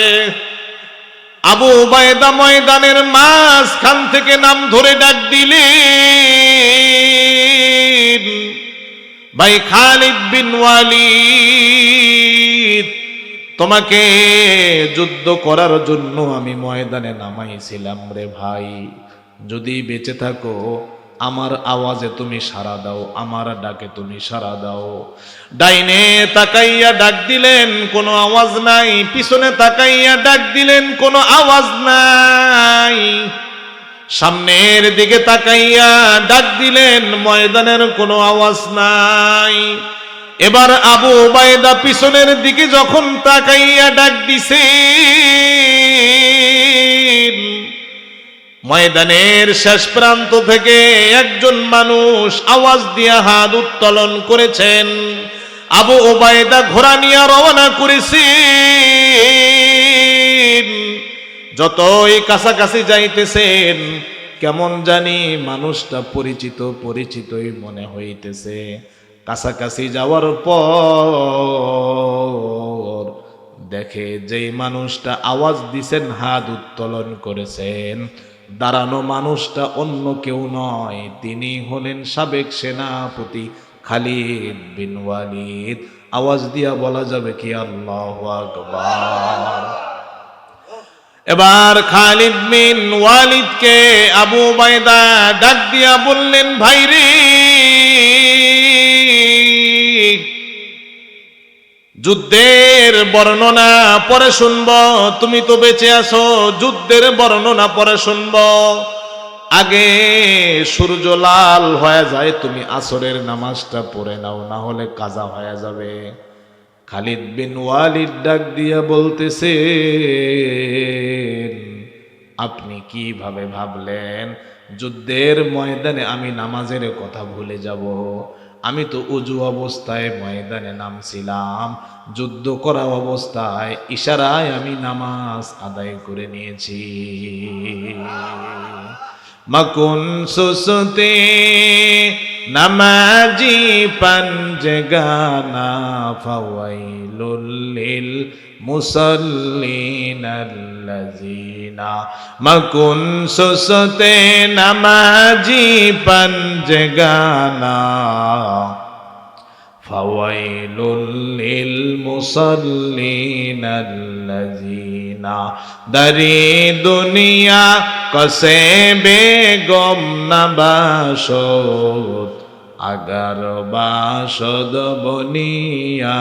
আবু উবাইদা ময়দানের মাঝখান থেকে নাম ধরে ডাক দিলেন, ভাই খালিদ বিন ওয়ালিদ, তোমাকে যুদ্ধ করার জন্য আমি ময়দানে নামাইছিলাম রে ভাই। যদি বেঁচে থাকো আমার আওয়াজে তুমি সাড়া দাও, আমার ডাকে তুমি সাড়া দাও। ডাইনে তাকাইয়া ডাক দিলেন, কোনো আওয়াজ নাই। পিছনে তাকাইয়া ডাক দিলেন, কোনো আওয়াজ নাই। সামনের দিকে তাকাইয়া ডাক দিলেন, ময়দানের কোনো আওয়াজ নাই। এবার আবু উবাইদা পিছনের দিকে যখন তাকাইয়া ডাক দিছে, ময়দানের শেষ প্রান্ত থেকে একজন মানুষ আওয়াজ দিয়া হাত উত্তোলন করেছেন। আবু উবাইদা ঘোড়া নিয়ে রওনা করেছেন। যতই কাছাকাছি যাইতেছেন কেমন জানি মানুষটা পরিচিত পরিচিতই মনে হইতেছে। কাছাকাছি যাওয়ার পর দেখে যেই মানুষটা আওয়াজ দিছেন, হাত উত্তোলন করেছেন, দাঁড়ানো মানুষটা অন্য কেউ নয়, তিনি হলেন সাবেক সেনাপতি খালিদ বিন ওয়ালিদ। আওয়াজ দিয়া বলা যাবে কি আল্লাহু আকবার। এবার খালিদ বিন ওয়ালিদকে আবু উবাইদা ডাক দিয়া বললেন, ভাই রে, যুদ্ধের বর্ণনা পরে শুনব, তুমি তো বেঁচে আছো, যুদ্ধের বর্ণনা পরে শুনব। আগে সূর্য লাল হয়ে যায়, তুমি আসরের নামাজটা পড়ে নাও, না হলে কাজা হয়ে যাবে। খালিদ বিন ওয়ালিদ ডাক দিয়া বলতেছে, আপনি কিভাবে ভাবলেন যুদ্ধের ময়দানে আমি নামাজের কথা ভুলে যাব? আমি তো উজু অবস্থায় ময়দানে নামছিলাম, যুদ্ধ করা অবস্থায় ইশারায় আমি নামাজ আদায় করে নিয়েছি। মকুন সুসতে নামাজি পঞ্জগানা ফাওয়াইলুল লিল মুসাল্লিনাল্লাযিনা। মকুন সুসতে নামাজি পঞ্জগানা ফাওয়াইলুল লিল মুসাল্লিনাল্লাযিনা না। দারি দুনিয়া কসে বেগম না বাসত, আগার বাসদ বনিয়া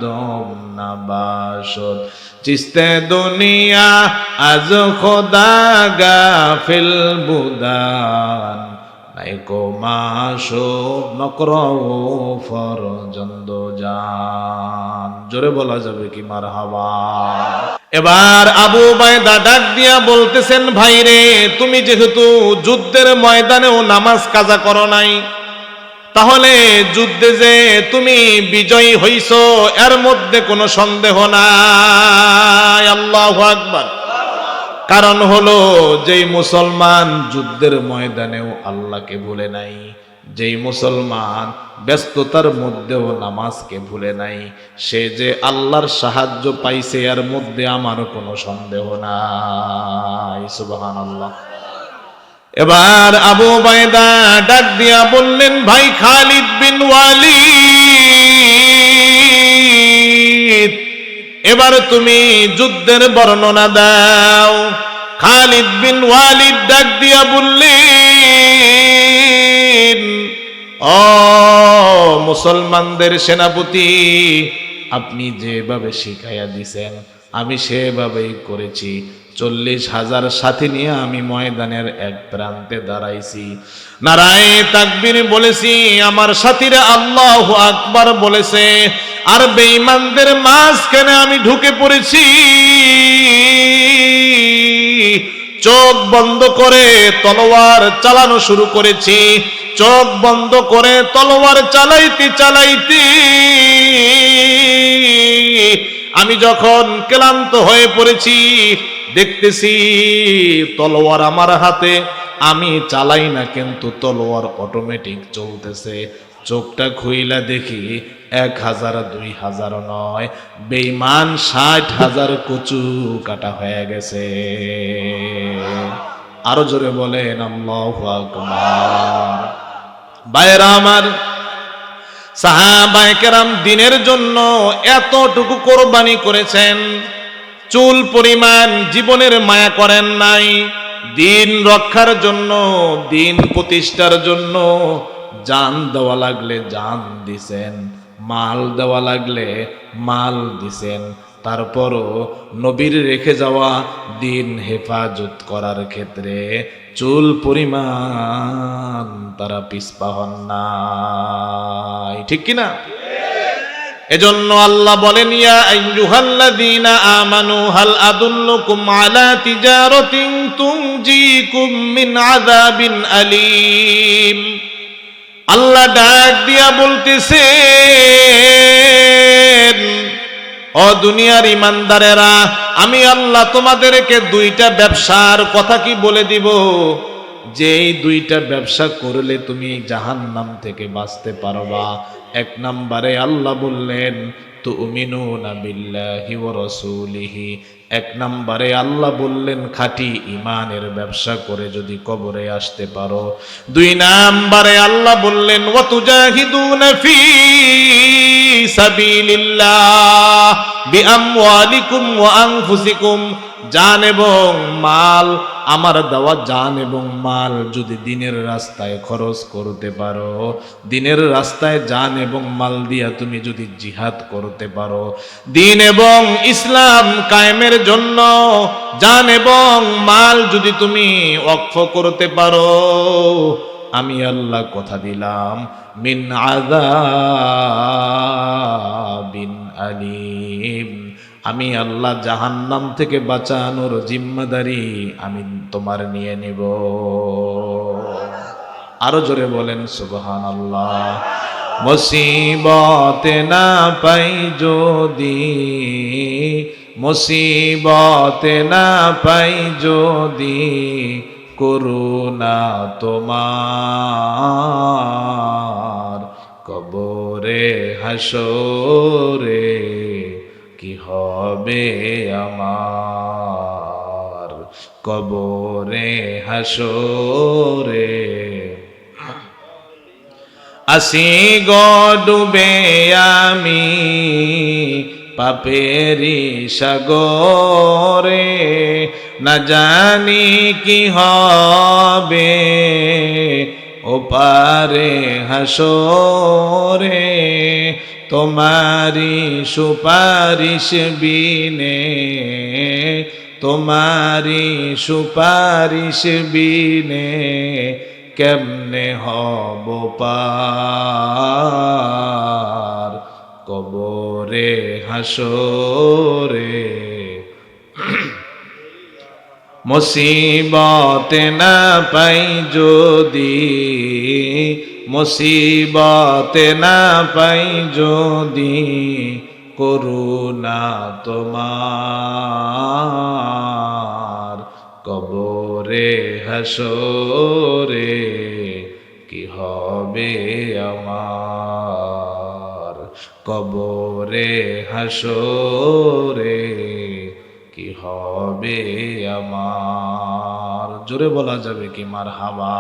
দম না বাসদ। চিস্তে দুনিয়া আজ খোদা গাফিল বুদান, নাইকো মাসো নকরও ফরজন্দ জান। জোরে বলা যাবে কি মারহাবা। এবার আবু উবাইদা ডাক দিয়া বলতেছেন, ভাই রে, তুমি যেহেতু যুদ্ধের ময়দানেও নামাজ কাজা করো নাই, তাহলে যুদ্ধে যে তুমি বিজয়ী হইছো এর মধ্যে কোনো সন্দেহ নাই। আল্লাহু আকবার। কারণ হলো, যেই মুসলমান যুদ্ধের ময়দানেও আল্লাহকে ভুলে নাই, যেই মুসলমান ব্যস্ততার মধ্যেও নামাজকে ভুলে নাই, সে যে আল্লাহর সাহায্য পাইছে এর মধ্যে আমার কোনো সন্দেহ নাই। সুবহানাল্লাহ। এবার আবু উবাইদা ডাক দিয়া বললেন, ভাই খালিদ বিন ওয়ালিদ, এবার তুমি যুদ্ধের বর্ণনা দাও। খালিদ বিন ওয়ালিদ ডাক দিয়া বললেন, ও মুসলমানদের সেনাপতি, আপনি যেভাবে শিখাইয়া দিছেন আমি সেভাবেই করেছি। 40,000 সাথী নিয়ে আমি ময়দানের এক প্রান্তে দাঁড়াইছি, নারায়ে তাকবীর বলেছি, আমার সাথীরা আল্লাহু আকবার বলেছে, আর বেঈমানদের মাঝখানে আমি ঢুকে পড়েছি। চোখ বন্ধ করে তলোয়ার চালানো শুরু করেছি। চোখ বন্ধ করে তলোয়ার চালাইতে চালাইতে আমি যখন ক্লান্ত হয়ে পড়েছি, দেখতেছি তলোয়ার আমার হাতে, আমি চালাই না কিন্তু তলোয়ার অটোমেটিক চলতেছে। চোখটা খুইলা দেখি 1000 2000 নয়, বেঈমান 60,000 কচু কাটা হয়ে গেছে। আরো জোরে বলেন আল্লাহু আকবার। ভাইরা আমার, সাহাবায়ে কেরাম দিনের জন্য এতটুকু কোরবানি করেছেন, চুল পরিমাণ জীবনের মায়া করেন নাই। দিন রক্ষার জন্য, দিন প্রতিষ্ঠার জন্য জান দেওয়া লাগলে জান দিছেন, মাল দেওয়া লাগলে মাল দিছেন। তারপরও নবীর রেখে যাওয়া দিন হেফাজত করার ক্ষেত্রে চুল পরিমাণ তারা পিছপা হন নাই, ঠিক কিনা? এজন্য আল্লাহ বলেন, ইয়া আইয়ুহাল্লাযীনা আমানু হাল আদুল্লুকুম আলা তিজারাতিন তুনজিকুম মিন আযাবিন আলীম। আল্লাহ ডাক দিয়া বলতেছেন, ও দুনিয়ার ইমানদারেরা, আমি আল্লাহ তোমাদেরকে 2টা ব্যবসার কথা কি বলে দিব, যেই 2টা ব্যবসা করলে তুমি জাহান্নাম থেকে বাঁচতে পারবা। 1 নম্বরে আল্লাহ বললেন, তুমিনুনা বিল্লাহি ওয়া রাসূলিহি। 1 নম্বরে আল্লাহ বললেন, খাঁটি ঈমানের ব্যবসা করে যদি কবরে আসতে পারো। 2 নম্বরে আল্লাহ বললেন, ওয়া তুজাহিদুনা ফি সাবিলিল্লাহ বিআমওয়ালিকুম ওয়া আনফুসিকুম। জান এবং মাল, আমার দেওয়া জান এবং মাল যদি দিনের রাস্তায় খরচ করতে পারো, দিনের রাস্তায় জান এবং মাল দিয়া তুমি যদি জিহাদ করতে পারো, দিন এবং ইসলাম কায়েমের জন্য জান এবং মাল যদি তুমি ওয়াকফ করতে পারো, আমি আল্লাহ কথা দিলাম, মিন আযাবিন আলীম, আমি আল্লাহ জাহান্নাম থেকে বাঁচানোর জিম্মাদারি আমি তোমার নিয়ে নিব। আরো জোরে বলেন সুবহানাল্লাহ। মুসিবতে না পাই যদি, মুসিবতে না পাই যদি, করুণা তোমার, কবরে হাসরে কি হবে আমার, কবরে হাসরে। আসি গো ডুবে আমি পাপেরি সাগরে, না জানি কি হবে ওপারে হাসরে, তোমারি সুপারিশ বিনে, তোমারি সুপারিশ বিনে কেমনে হব পার কবরে হাসরে। মুসিবতে না পাই যদি, মুসিবতে না পাই যদি, করুণা তোমার কবরে হাসরে কি হবে আমার, কবরে হাসরে কি হবে আমার। জোরে বলা যাবে কি মারহাবা।